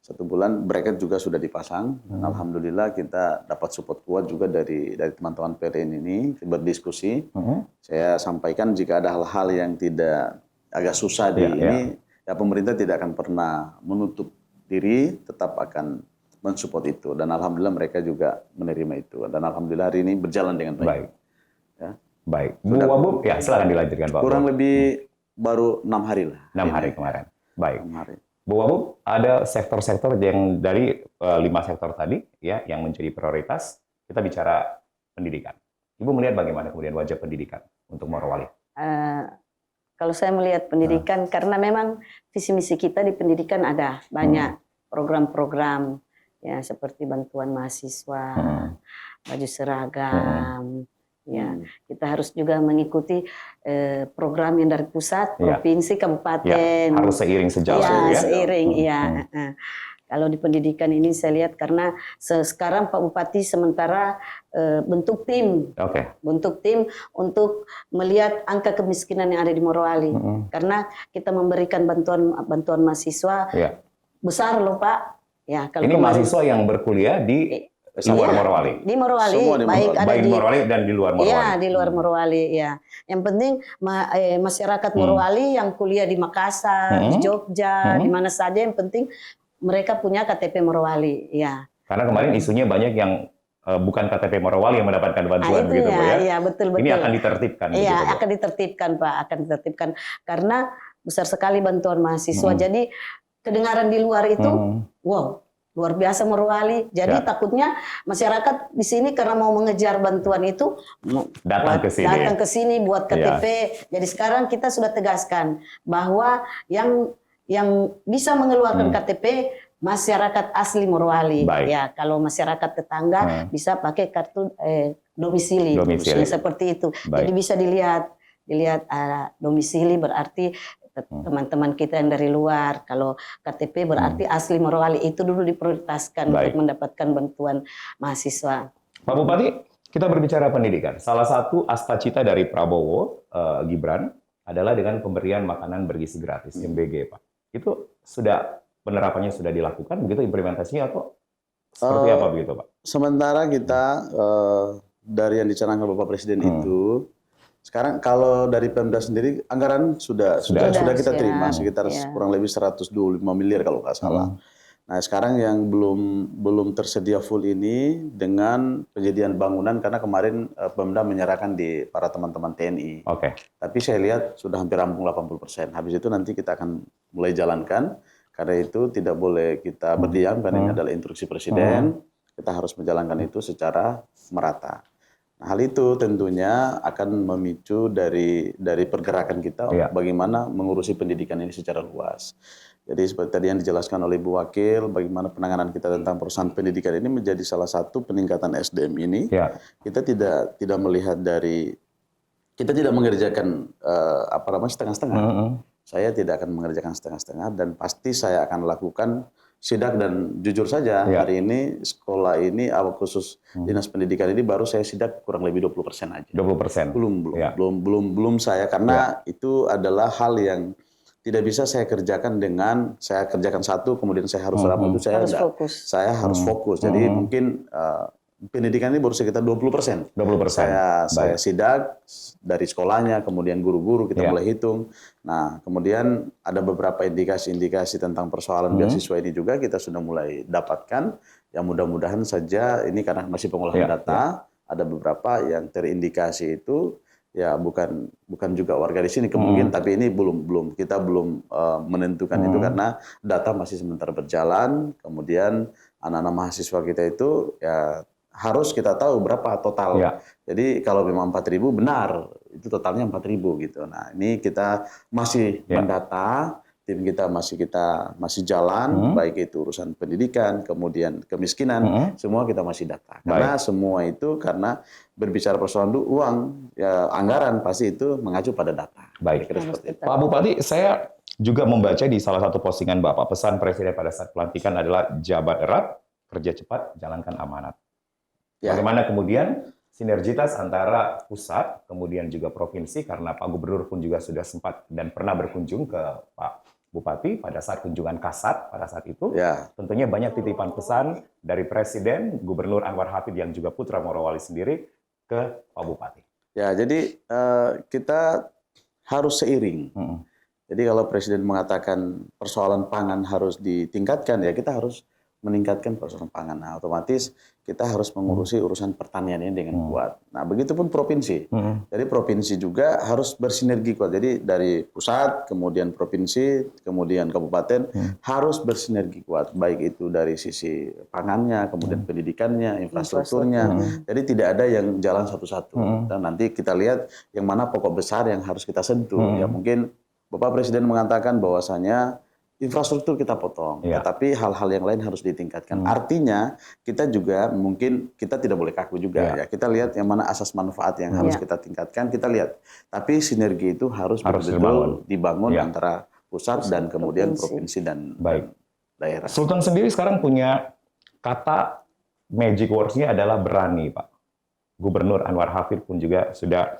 1 bulan bracket juga sudah dipasang. Alhamdulillah kita dapat support kuat juga dari teman-teman PLN ini berdiskusi. Saya sampaikan jika ada hal-hal yang tidak agak susah ini, ya pemerintah tidak akan pernah menutup diri, tetap akan mensupport itu. Dan alhamdulillah mereka juga menerima itu. Dan alhamdulillah hari ini berjalan dengan baik. Baik. Ya. Baik. Bu Wabub, ya silakan dilanjutkan Pak. Kurang lebih baru 6 hari lah. 6 hari kemarin. Baik. 6 hari. Bu Wabub, ada sektor-sektor yang dari 5 sektor tadi ya yang menjadi prioritas. Kita bicara pendidikan. Ibu melihat bagaimana kemudian wajah pendidikan untuk Morowali? Kalau saya melihat pendidikan, karena memang visi misi kita di pendidikan ada banyak program-program ya seperti bantuan mahasiswa, baju seragam. Ya, kita harus juga mengikuti program yang dari pusat, provinsi, kabupaten. Ya, harus seiring sejalan ya. Seiring, ya. Kalau di pendidikan ini saya lihat karena sekarang Pak Bupati sementara bentuk tim, bentuk tim untuk melihat angka kemiskinan yang ada di Morowali. Karena kita memberikan bantuan mahasiswa besar loh Pak. Ya, kalau ini mahasiswa yang berkuliah di luar Morowali. Di Morowali, baik di Morowali dan di luar Morowali. Iya, di luar Morowali, ya. Yang penting masyarakat Morowali yang kuliah di Makassar, di Jogja, di mana saja, yang penting mereka punya KTP Morowali, ya. Karena kemarin isunya banyak yang bukan KTP Morowali yang mendapatkan bantuan begitu, Bu ya. Iya, betul. Ini akan ditertibkan. Iya, akan ditertibkan, Pak, akan ditertibkan karena besar sekali bantuan mahasiswa. Jadi kedengaran di luar itu, wow. Luar biasa Morowali. Jadi takutnya masyarakat di sini karena mau mengejar bantuan itu datang ke sini buat KTP. Jadi sekarang kita sudah tegaskan bahwa yang bisa mengeluarkan KTP masyarakat asli Morowali. Ya, kalau masyarakat tetangga bisa pakai kartu domisili. Seperti itu. Jadi bisa dilihat domisili berarti teman-teman kita yang dari luar. Kalau KTP berarti asli Morowali, itu dulu diprioritaskan untuk mendapatkan bantuan mahasiswa. Pak Bupati, kita berbicara pendidikan. Salah satu asta-cita dari Prabowo Gibran adalah dengan pemberian makanan bergizi gratis MBG, Pak. Itu sudah penerapannya sudah dilakukan begitu implementasinya atau seperti apa begitu, Pak? Sementara kita dari yang dicanangkan Bapak Presiden itu, sekarang kalau dari Pemda sendiri anggaran sudah kita terima sekitar kurang lebih 125 miliar kalau nggak salah. Nah sekarang yang belum tersedia full ini dengan penyediaan bangunan karena kemarin Pemda menyerahkan di para teman-teman TNI. Tapi saya lihat sudah hampir rampung 80%. Habis itu nanti kita akan mulai jalankan. Karena itu tidak boleh kita berdiam karena ini adalah instruksi Presiden. Kita harus menjalankan itu secara merata. Hal itu tentunya akan memicu dari pergerakan kita bagaimana mengurusi pendidikan ini secara luas. Jadi seperti tadi yang dijelaskan oleh Bu Wakil, bagaimana penanganan kita tentang perusahaan pendidikan ini menjadi salah satu peningkatan SDM ini. Kita tidak melihat kita tidak mengerjakan setengah-setengah. Saya tidak akan mengerjakan setengah-setengah dan pasti saya akan lakukan sidak dan jujur saja hari ini sekolah ini khusus dinas pendidikan ini baru saya sidak kurang lebih 20% aja. 20%. Belum saya karena itu adalah hal yang tidak bisa saya kerjakan dengan saya kerjakan satu kemudian saya harus itu saya harus fokus. Jadi mungkin pendidikan ini baru sekitar 20%. Saya sidak dari sekolahnya, kemudian guru-guru kita mulai hitung. Nah, kemudian ada beberapa indikasi-indikasi tentang persoalan beasiswa ini juga kita sudah mulai dapatkan. Yang mudah-mudahan saja ini karena masih pengolahan data, ada beberapa yang terindikasi itu ya bukan juga warga di sini kemungkinan, tapi ini kita belum menentukan itu karena data masih sementara berjalan. Kemudian anak-anak mahasiswa kita itu ya harus kita tahu berapa total. Ya. Jadi kalau memang 4.000 benar, itu totalnya 4.000 gitu. Nah, ini kita masih mendata, tim kita masih jalan, baik itu urusan pendidikan, kemudian kemiskinan, semua kita masih data. Karena semua itu karena berbicara persoalan uang, ya anggaran pasti itu mengacu pada data. Baik. Pak Bupati, saya juga membaca di salah satu postingan Bapak, pesan Presiden pada saat pelantikan adalah jabat erat, kerja cepat, jalankan amanat. Ya. Bagaimana kemudian sinergitas antara pusat, kemudian juga provinsi, karena Pak Gubernur pun juga sudah sempat dan pernah berkunjung ke Pak Bupati pada saat kunjungan kasat pada saat itu. Ya. Tentunya banyak titipan pesan dari Presiden, Gubernur Anwar Hafid yang juga putra Morowali sendiri ke Pak Bupati. Ya, jadi kita harus seiring. Jadi kalau Presiden mengatakan persoalan pangan harus ditingkatkan, ya kita harus meningkatkan persoalan pangan. Nah, otomatis kita harus mengurusi urusan pertanian ini dengan kuat. Nah, begitupun provinsi. Jadi provinsi juga harus bersinergi kuat. Jadi dari pusat, kemudian provinsi, kemudian kabupaten harus bersinergi kuat. Baik itu dari sisi pangannya, kemudian pendidikannya, infrastrukturnya. Jadi tidak ada yang jalan satu-satu. Dan nanti kita lihat yang mana pokok besar yang harus kita sentuh. Ya mungkin Bapak Presiden mengatakan bahwasanya infrastruktur kita potong, tetapi hal-hal yang lain harus ditingkatkan. Artinya kita juga mungkin kita tidak boleh kaku juga ya. Kita lihat yang mana asas manfaat yang harus kita tingkatkan, kita lihat. Tapi sinergi itu harus betul-betul dibangun antara pusat dan kemudian provinsi dan daerah. Sultan sendiri sekarang punya kata magic words-nya adalah berani, Pak. Gubernur Anwar Hafid pun juga sudah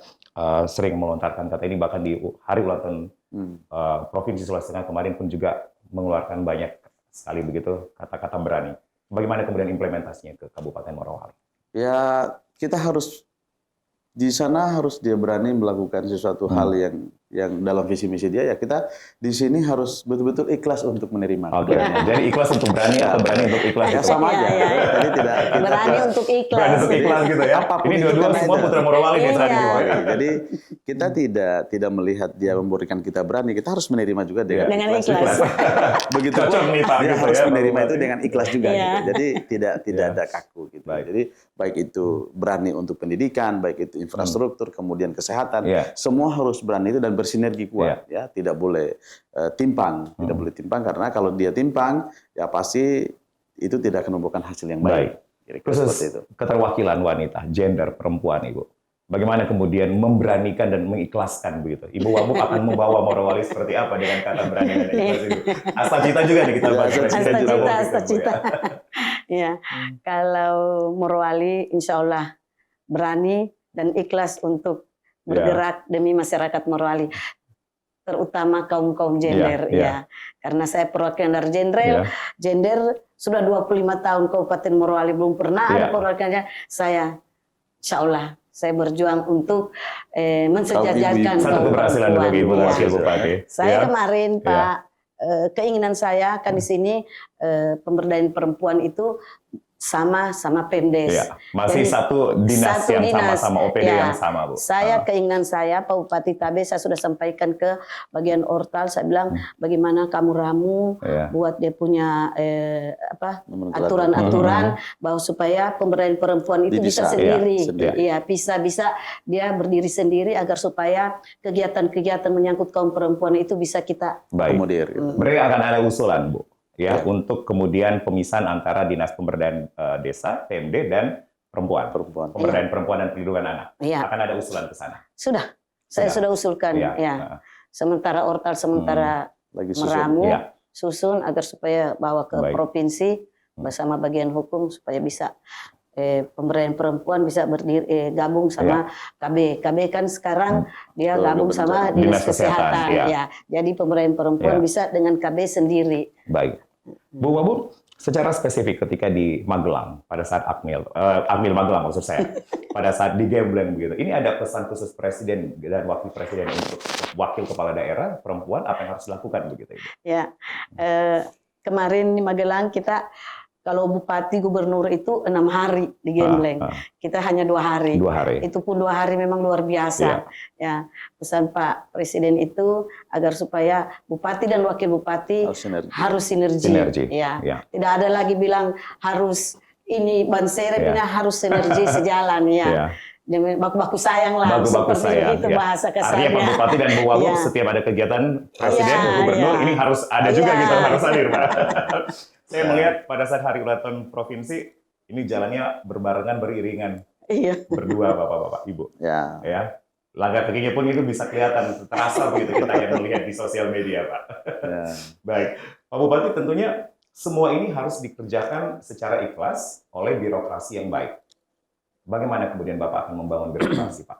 sering melontarkan kata ini, bahkan di hari ulang tahun Provinsi Sulawesi Tengah kemarin pun juga mengeluarkan banyak sekali begitu kata-kata berani. Bagaimana kemudian implementasinya ke Kabupaten Morowali? Ya, kita harus di sana harus dia berani melakukan sesuatu hal yang dalam visi misi dia, ya kita di sini harus betul-betul ikhlas untuk menerima. Oke. Jadi ikhlas untuk berani atau berani untuk ikhlas? Ya sama aja. Jadi tidak berani untuk ikhlas. Berani untuk ikhlas gitu ya. Ini dua-dua semua putra Morowali nih saat ini. Jadi kita tidak melihat dia memberikan kita berani, kita harus menerima juga dengan ikhlas. Begitu cocok nih Pak, dia gitu harus ya, menerima itu dengan ikhlas juga gitu. Jadi tidak ada kaku gitu. Jadi baik itu berani untuk pendidikan, baik itu infrastruktur, kemudian kesehatan, semua harus berani itu dan bersinergi kuat ya, tidak boleh timpang, tidak boleh timpang, karena kalau dia timpang ya pasti itu tidak akan membuahkan hasil yang baik. Khusus itu. Keterwakilan wanita, gender perempuan, Ibu. Bagaimana kemudian memberanikan dan mengikhlaskan begitu? Ibu Wabuk akan membawa Morowali seperti apa dengan kata berani dan ikhlas itu? Asta cita juga nih kita bahas. Asta cita. Ya, kalau Morowali insya Allah berani dan ikhlas untuk bergerak demi masyarakat Morowali, terutama kaum gender ya. Karena saya perwakilan dari gender sudah 25 tahun Kabupaten Morowali belum pernah ada perwakilannya. Saya insya Allah saya berjuang untuk mensejajarkan satu keberhasilan bagi Ibu Wakil Bupati. Saya kemarin Pak, keinginan saya kan di sini pemberdayaan perempuan itu sama Pemdes. Masih satu dinas yang sama-sama OPD yang sama, Bu. Saya keinginan saya Pak Bupati Tabe, saya sudah sampaikan ke bagian Ortal, saya bilang bagaimana kamu ramu buat dia punya aturan-aturan bahwa supaya pemberdayaan perempuan itu bisa sendiri. Iya, bisa dia berdiri sendiri agar supaya kegiatan-kegiatan menyangkut kaum perempuan itu bisa kita akomodir. Berarti akan ada usulan, Bu. Untuk kemudian pemisahan antara Dinas Pemberdayaan Desa, PMD, dan perempuan. Pemberdayaan perempuan dan perlindungan anak. Akan ada usulan ke sana. Saya sudah usulkan. Sementara Ortal meramu, susun agar supaya bawa ke provinsi bersama bagian hukum supaya bisa pemberdayaan perempuan bisa berdiri gabung sama KB. KB kan sekarang dia gabung sama Dinas Kesehatan. Jadi pemberdayaan perempuan bisa dengan KB sendiri. Baik. Bu Wabuk, secara spesifik ketika di Magelang pada saat Akmil Magelang maksud saya, pada saat di Gembleng begitu, ini ada pesan khusus Presiden dan Wakil Presiden untuk wakil kepala daerah perempuan, apa yang harus dilakukan begitu, Ibu? Kemarin di Magelang kita kalau bupati gubernur itu 6 hari di Gembleng. Kita hanya 2 hari. 2 hari. Itu pun 2 hari memang luar biasa. Ya, pesan Pak Presiden itu agar supaya bupati dan wakil bupati harus sinergi. Ya. Tidak ada lagi bilang harus ini Bansere harus sinergi sejalan ya. Baku-baku sayang lah. Baku-baku sayang. Itu bahasa kasarnya. Artinya Pak Bupati dan Bu Wagub setiap ada kegiatan Presiden, Gubernur ini harus ada juga gitu, harus hadir Pak. Saya melihat pada saat hari ulang tahun provinsi ini jalannya berbarengan, beriringan, berdua Bapak-bapak, Ibu. Ya. Langkah kakinya pun itu bisa kelihatan, terasa begitu kita yang melihat di sosial media Pak. Baik, Pak Bupati tentunya semua ini harus dikerjakan secara ikhlas oleh birokrasi yang baik. Bagaimana kemudian Bapak akan membangun birokrasi, Pak?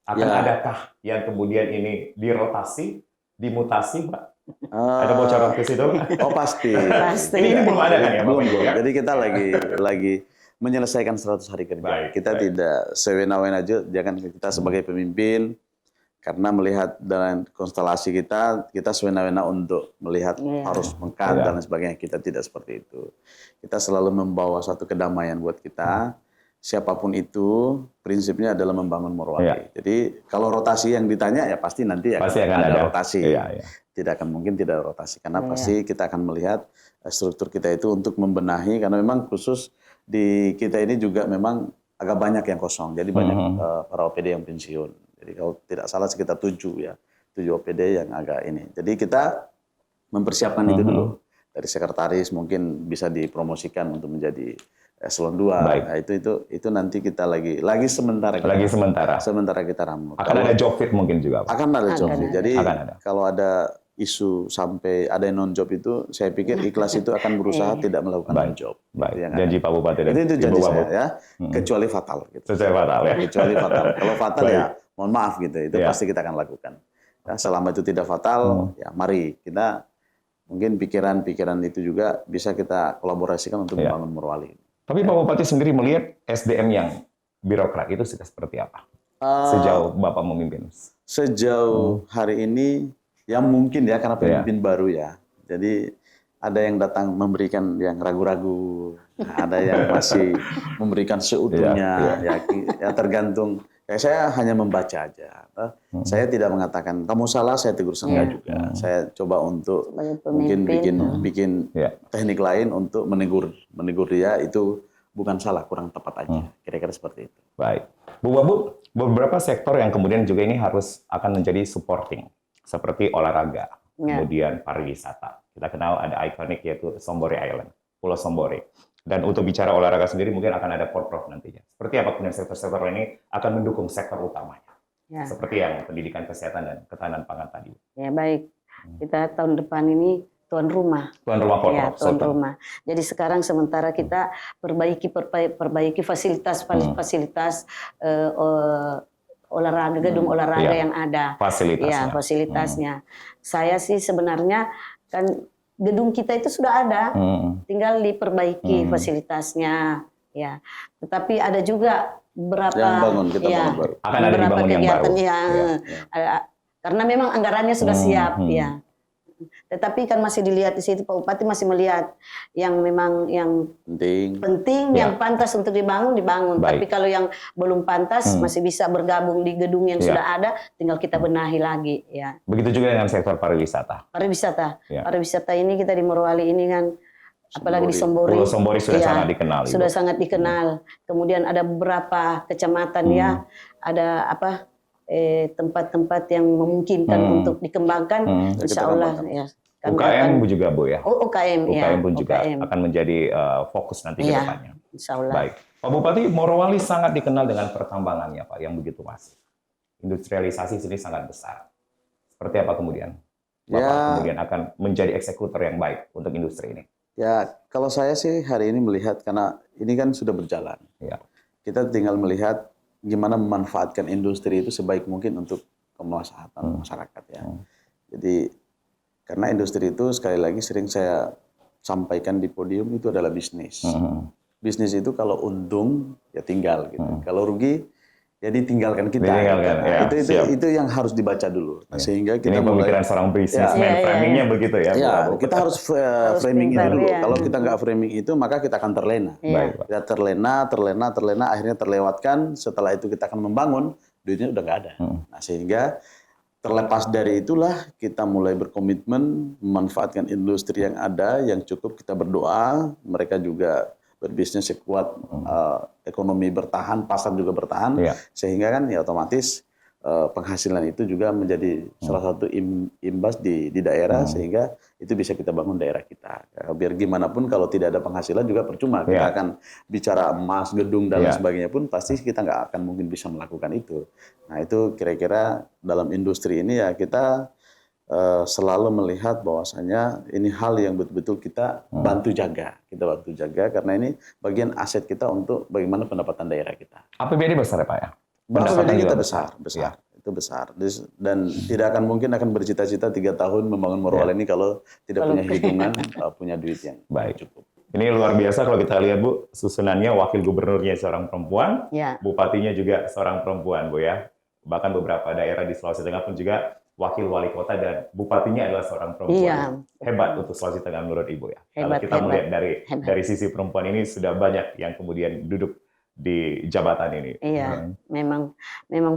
Akan adakah yang kemudian ini dirotasi, dimutasi, Pak? Ada bocoran ke situ? Oh pasti. Ini belum ada kan ya, Bapak Ibu ya? Jadi kita lagi menyelesaikan 100 hari kerja. Kita tidak sewena-wena aja, jangan kita sebagai pemimpin, karena melihat dengan konstelasi kita sewena-wena untuk melihat harus mengkan dan sebagainya. Kita tidak seperti itu. Kita selalu membawa suatu kedamaian buat kita. Siapapun itu, prinsipnya adalah membangun Morowali. Jadi kalau rotasi yang ditanya ya pasti nanti akan ada rotasi. Tidak akan mungkin tidak ada rotasi karena pasti kita akan melihat struktur kita itu untuk membenahi karena memang khusus di kita ini juga memang agak banyak yang kosong. Jadi banyak para OPD yang pensiun. Jadi kalau tidak salah sekitar 7 OPD yang agak ini. Jadi kita mempersiapkan itu dulu. Dari sekretaris mungkin bisa dipromosikan untuk menjadi eselon 2. Nah, itu nanti kita lagi sementara kita ramu. Akan ada job fit mungkin juga, Pak. Akan ada job fit. Jadi kalau ada isu sampai ada yang non job itu saya pikir ikhlas itu akan berusaha tidak melakukan non job. Janji Pak Bupati dan itu janji saya ya. Kecuali fatal gitu. Kecuali fatal. Kalau fatal ya mohon maaf gitu. Itu pasti kita akan lakukan. Ya, selama itu tidak fatal ya mari kita mungkin pikiran-pikiran itu juga bisa kita kolaborasikan untuk membangun Morowali. Tapi Pak Bupati sendiri melihat SDM yang birokrat itu sudah seperti apa? Sejauh Bapak memimpin? Sejauh hari ini, ya mungkin ya karena pemimpin baru ya. Jadi ada yang datang memberikan yang ragu-ragu, ada yang masih memberikan seutuhnya. Ya tergantung. Saya hanya membaca aja. Saya tidak mengatakan kamu salah, saya tegur enggak juga. Saya coba untuk mungkin bikin teknik lain untuk menegur dia itu bukan salah, kurang tepat aja. Kira-kira seperti itu. Baik. Bu Wagub, beberapa sektor yang kemudian juga ini harus akan menjadi supporting seperti olahraga, kemudian pariwisata. Kita kenal ada ikonik yaitu Sombore Island, Pulau Sombore. Dan untuk bicara olahraga sendiri mungkin akan ada porprov nantinya. Seperti apa kemudian sektor-sektor ini akan mendukung sektor utamanya. Seperti yang pendidikan kesehatan dan ketahanan pangan tadi. Ya baik. Kita tahun depan ini tuan rumah. Tuan rumah porprov. Ya, tuan rumah. Jadi sekarang sementara kita perbaiki fasilitas olahraga, gedung olahraga yang ada. Fasilitasnya. Ya, fasilitasnya. Saya sih sebenarnya kan gedung kita itu sudah ada, tinggal diperbaiki fasilitasnya, ya. Tetapi ada juga beberapa yang baru. Akan ada dibangun yang baru. Karena memang anggarannya sudah siap, ya. Tetapi kan masih dilihat di situ Pak Bupati masih melihat yang memang yang penting yang pantas untuk dibangun. Tapi kalau yang belum pantas masih bisa bergabung di gedung yang sudah ada, tinggal kita benahi lagi ya. Begitu juga dengan sektor pariwisata. Pariwisata ini kita di Morowali ini kan apalagi di Sombore. Pulau Sombore sudah sangat dikenal. Sudah sangat dikenal. Kemudian ada beberapa kecamatan ya, ada tempat-tempat yang memungkinkan untuk dikembangkan, insya Allah ya. UKM juga Bu ya. UKM pun juga akan menjadi fokus nanti ke depannya. Insya Allah. Baik, Pak Bupati, Morowali sangat dikenal dengan pertambangannya Pak, yang begitu masif. Industrialisasi sini sangat besar. Seperti apa kemudian Bapak kemudian akan menjadi eksekutor yang baik untuk industri ini? Ya, kalau saya sih hari ini melihat karena ini kan sudah berjalan. Kita tinggal melihat gimana memanfaatkan industri itu sebaik mungkin untuk kemaslahatan masyarakat ya. Jadi karena industri itu sekali lagi sering saya sampaikan di podium itu adalah bisnis. Bisnis itu kalau untung ya tinggal gitu. Kalau rugi jadi tinggalkan kita. Ditinggalkan, Nah, ya, itu yang harus dibaca dulu. Nah, sehingga Ini kita pemikiran seorang businessman, framingnya begitu ya. Ya, kita harus framing itu dulu. ya. Kalau kita nggak framing itu, maka kita akan terlena. Baik, Pak. Kita terlena, akhirnya terlewatkan. Setelah itu kita akan membangun, duitnya udah nggak ada. Nah, sehingga terlepas dari itulah kita mulai berkomitmen memanfaatkan industri yang ada, yang cukup kita berdoa, mereka juga berbisnis sekuat, ekonomi bertahan, pasar juga bertahan, sehingga kan ya otomatis penghasilan itu juga menjadi salah satu imbas di daerah, sehingga itu bisa kita bangun daerah kita. Biar gimana pun kalau tidak ada penghasilan juga percuma. Kita akan bicara emas, gedung, dan lain sebagainya pun pasti kita nggak akan mungkin bisa melakukan itu. Nah itu kira-kira dalam industri ini ya kita selalu melihat bahwasanya ini hal yang betul-betul kita bantu jaga. Kita bantu jaga karena ini bagian aset kita untuk bagaimana pendapatan daerah kita. APBD besar ya Pak ya? Pendapatan kita besar. Itu besar. Dan tidak akan mungkin akan bercita-cita 3 tahun membangun Morowali ini kalau tidak punya hitungan, punya duit yang cukup. Ini luar biasa kalau kita lihat Bu, susunannya wakil gubernurnya seorang perempuan, bupatinya juga seorang perempuan Bu ya. Bahkan beberapa daerah di Sulawesi Tengah pun juga wakil wali kota dan bupatinya adalah seorang perempuan. Hebat untuk Sulawesi Tengah menurut Ibu ya. Kalau kita melihat dari sisi perempuan ini sudah banyak yang kemudian duduk di jabatan ini. Iya, memang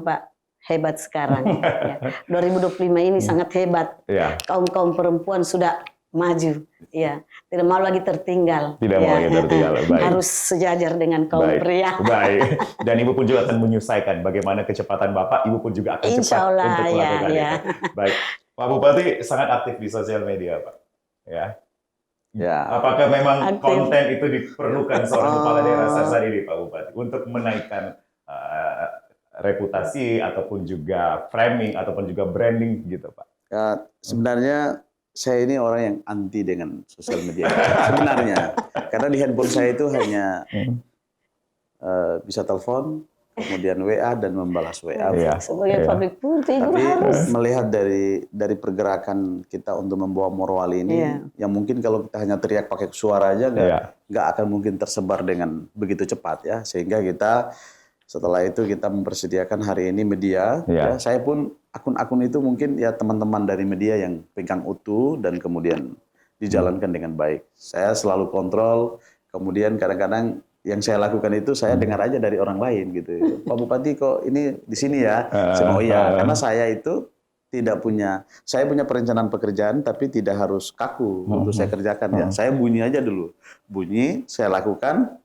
Pak hebat sekarang. Ya. 2025 ini sangat hebat. Kaum perempuan sudah maju. Ya, tidak mau lagi tertinggal. Tidak mau lagi tertinggal. Baik. Harus sejajar dengan kaum pria. Baik. Dan Ibu pun juga akan menyelesaikan bagaimana kecepatan Bapak. Ibu pun juga akan cepat untuk melakukan itu. Baik. Pak Bupati sangat aktif di sosial media, Pak. Ya. Apakah memang konten itu diperlukan seorang kepala daerah saat ini, Pak Bupati, untuk menaikkan reputasi ataupun juga framing ataupun juga branding gitu, Pak? Ya, sebenarnya saya ini orang yang anti dengan sosial media sebenarnya, karena di handphone saya itu hanya bisa telepon, kemudian WA dan membalas WA. Sebagai public figure tapi harus melihat dari pergerakan kita untuk membawa Morowali ini, yang mungkin kalau kita hanya teriak pakai suara aja nggak akan mungkin tersebar dengan begitu cepat ya. Sehingga kita setelah itu kita mempersediakan hari ini media. Ya, saya pun akun-akun itu mungkin ya teman-teman dari media yang pegang utuh dan kemudian dijalankan dengan baik. Saya selalu kontrol. Kemudian kadang-kadang yang saya lakukan itu saya dengar aja dari orang lain gitu. Pak Bupati kok ini di sini ya? Oh iya, karena saya itu saya punya perencanaan pekerjaan tapi tidak harus kaku untuk saya kerjakan ya. Saya bunyi aja dulu. Bunyi, saya lakukan,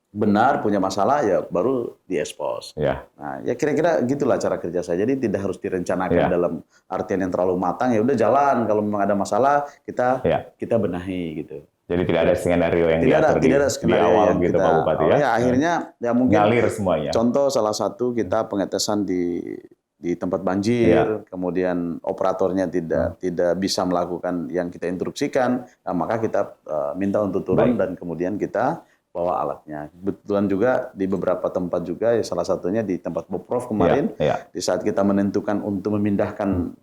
benar punya masalah ya baru diekspos. Nah, ya kira-kira gitulah cara kerja saya. Jadi tidak harus direncanakan dalam artian yang terlalu matang, ya udah jalan kalau memang ada masalah kita benahi gitu. Jadi tidak ada skenario yang diatur di awal gitu Pak Bupati ya. Akhirnya ya mungkin ngalir semuanya. Contoh salah satu kita pengetesan di tempat banjir, kemudian operatornya tidak bisa melakukan yang kita instruksikan, maka kita minta untuk turun dan kemudian kita bawa alatnya. Kebetulan juga di beberapa tempat juga, ya salah satunya di tempat Boprov kemarin, di saat kita menentukan untuk memindahkan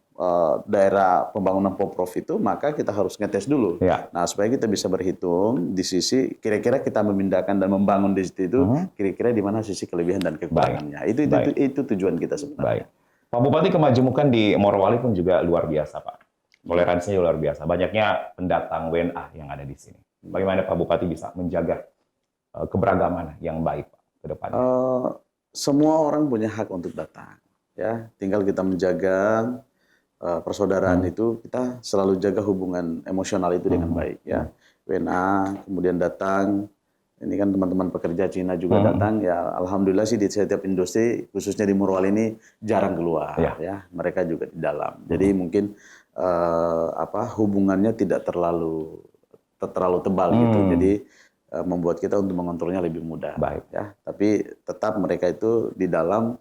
daerah pembangunan Boprov itu, maka kita harus ngetes dulu. Nah, supaya kita bisa berhitung di sisi kira-kira kita memindahkan dan membangun di situ itu kira-kira di mana sisi kelebihan dan kekurangannya. Itu tujuan kita sebenarnya. Pak Bupati, kemajemukan di Morowali pun juga luar biasa, Pak. Toleransinya luar biasa. Banyaknya pendatang WNA yang ada di sini. Bagaimana Pak Bupati bisa menjaga keberagaman yang baik Pak ke depannya? Semua orang punya hak untuk datang. Ya, tinggal kita menjaga persaudaraan itu, kita selalu jaga hubungan emosional itu dengan baik ya. WNA kemudian datang, ini kan teman-teman pekerja Cina juga datang ya. Alhamdulillah sih di setiap industri khususnya di Morowali ini jarang keluar ya. Mereka juga di dalam. Jadi mungkin hubungannya tidak terlalu tebal gitu. Jadi membuat kita untuk mengontrolnya lebih mudah. Ya. Tapi tetap mereka itu di dalam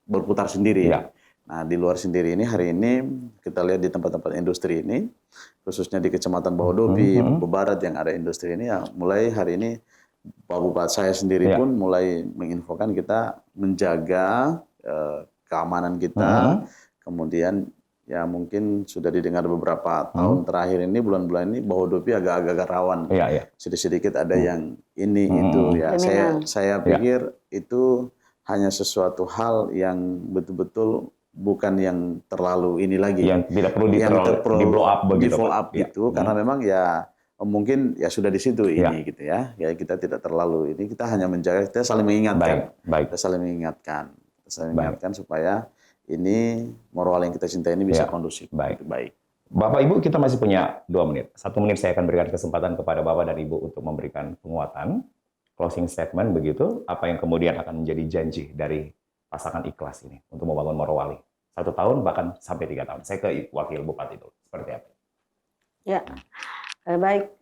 berputar sendiri. Nah, di luar sendiri ini hari ini kita lihat di tempat-tempat industri ini, khususnya di Kecamatan Bahodopi, Barat yang ada industri ini, ya mulai hari ini Pak Bupati saya sendiri pun mulai menginfokan kita menjaga keamanan kita, kemudian ya mungkin sudah didengar beberapa tahun terakhir ini, bulan-bulan ini Bahodopi agak-agak rawan, sedikit-sedikit ada yang ini itu ya. Saya pikir itu hanya sesuatu hal yang betul-betul bukan yang terlalu ini lagi. Yang tidak perlu di blow up begitu. Di blow up gitu, karena memang ya mungkin ya sudah di situ ini gitu ya. Ya kita tidak terlalu ini, kita hanya menjaga, kita saling mengingatkan. Baik. Kita saling mengingatkan. Supaya ini Morowali yang kita cintai ini bisa kondusif. Baik. Bapak Ibu, kita masih punya 2 menit. 1 menit saya akan berikan kesempatan kepada Bapak dan Ibu untuk memberikan penguatan, closing statement begitu, apa yang kemudian akan menjadi janji dari pasangan ikhlas ini untuk membangun Morowali. 1 tahun bahkan sampai 3 tahun. Saya ke Wakil Bupati itu. Seperti apa? Ya, baik.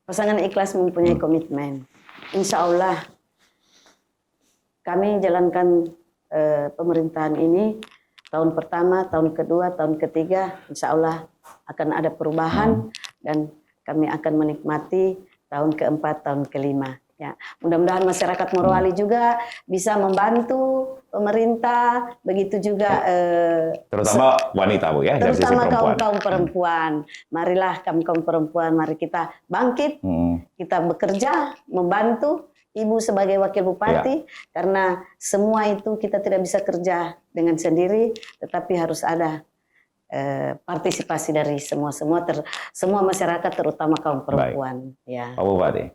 Pasangan ikhlas mempunyai komitmen. Insya Allah kami jalankan pemerintahan ini tahun pertama, tahun kedua, tahun ketiga, insya Allah akan ada perubahan dan kami akan menikmati tahun keempat, tahun kelima. Ya, mudah-mudahan masyarakat Morowali juga bisa membantu pemerintah, begitu juga terutama wanita Bu ya, dari sisi terutama perempuan. kaum perempuan. Marilah kaum perempuan, mari kita bangkit, kita bekerja, membantu Ibu sebagai wakil bupati, karena semua itu kita tidak bisa kerja dengan sendiri, tetapi harus ada partisipasi dari semua masyarakat, terutama kaum perempuan. Ya. Pak Bupati,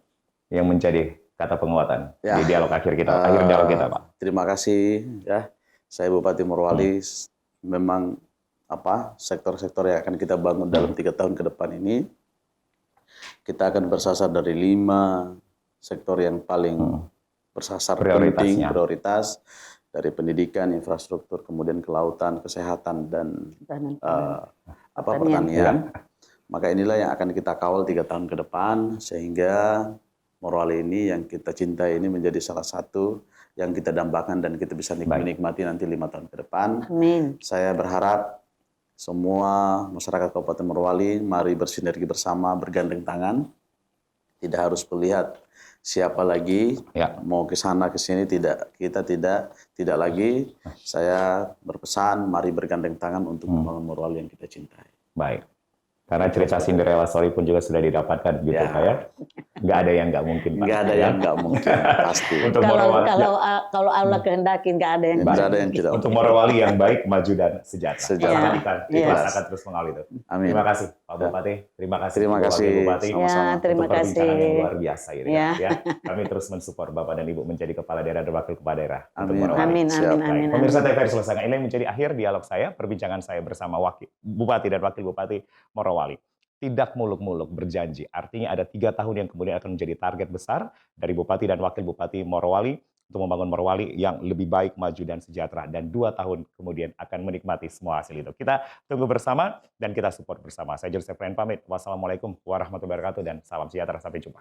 yang menjadi kata penguatan di dialog akhir dialog kita, Pak. Terima kasih ya. Saya Bupati Morowali, memang sektor-sektor yang akan kita bangun dalam 3 tahun ke depan ini, kita akan bersasar dari 5 sektor yang paling bersasar penting, prioritas, dari pendidikan, infrastruktur, kemudian kelautan, kesehatan, dan pertanian. Maka inilah yang akan kita kawal 3 tahun ke depan, sehingga Morowali ini yang kita cintai ini menjadi salah satu yang kita dambakan dan kita bisa menikmati nanti 5 tahun ke depan. Amin. Saya berharap semua masyarakat Kabupaten Morowali mari bersinergi bersama, bergandeng tangan. Tidak harus melihat siapa lagi mau ke sana ke sini, kita tidak lagi. Saya berpesan mari bergandeng tangan untuk membangun Morowali yang kita cintai. Baik. Karena cerita Cinderella story pun juga sudah didapatkan gitu Pak ya. Nggak ada yang nggak mungkin Pak. Nggak ada yang nggak mungkin, pasti. Untuk kalau Allah kehendaki nggak ada yang tidak. Untuk Morowali yang baik, maju dan sejahtera. Kita akan terus mengawal itu. Amin. Terima kasih Pak Bupati. Terima kasih. Terima kasih. Bupati. Terima kasih. Perbincangan yang luar biasa ini. Ya. Kami terus mensupport Bapak dan Ibu menjadi kepala daerah dan wakil kepala daerah. Amin. Pemirsa TVRI Selesai. Ini menjadi akhir dialog saya, perbincangan saya bersama Bupati dan Wakil Bupati Morowali. Tidak muluk-muluk berjanji. Artinya ada 3 tahun yang kemudian akan menjadi target besar dari Bupati dan Wakil Bupati Morowali untuk membangun Morowali yang lebih baik, maju, dan sejahtera. Dan 2 tahun kemudian akan menikmati semua hasil itu. Kita tunggu bersama dan kita support bersama. Saya Jules Efrain pamit. Wassalamualaikum warahmatullahi wabarakatuh dan salam sejahtera. Sampai jumpa.